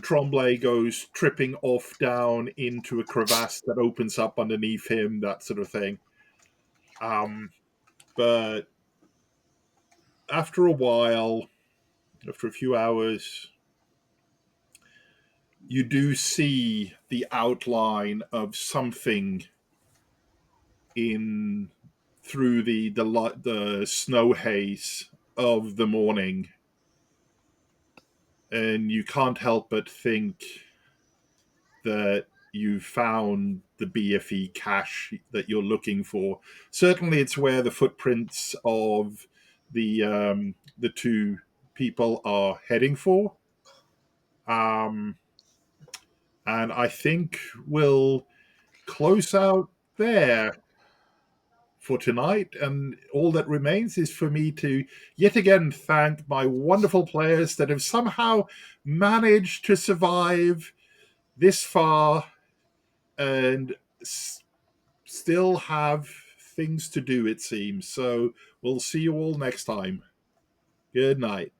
Tremblay goes tripping off down into a crevasse that opens up underneath him, that sort of thing. But after a while, after a few hours, you do see the outline of something in through the snow haze of the morning, and you can't help but think that you found the BFE cache that you're looking for. Certainly, it's where the footprints of the two people are heading for. And I think we'll close out there for tonight. And all that remains is for me to yet again thank my wonderful players that have somehow managed to survive this far and still have things to do, it seems. So we'll see you all next time. Good night.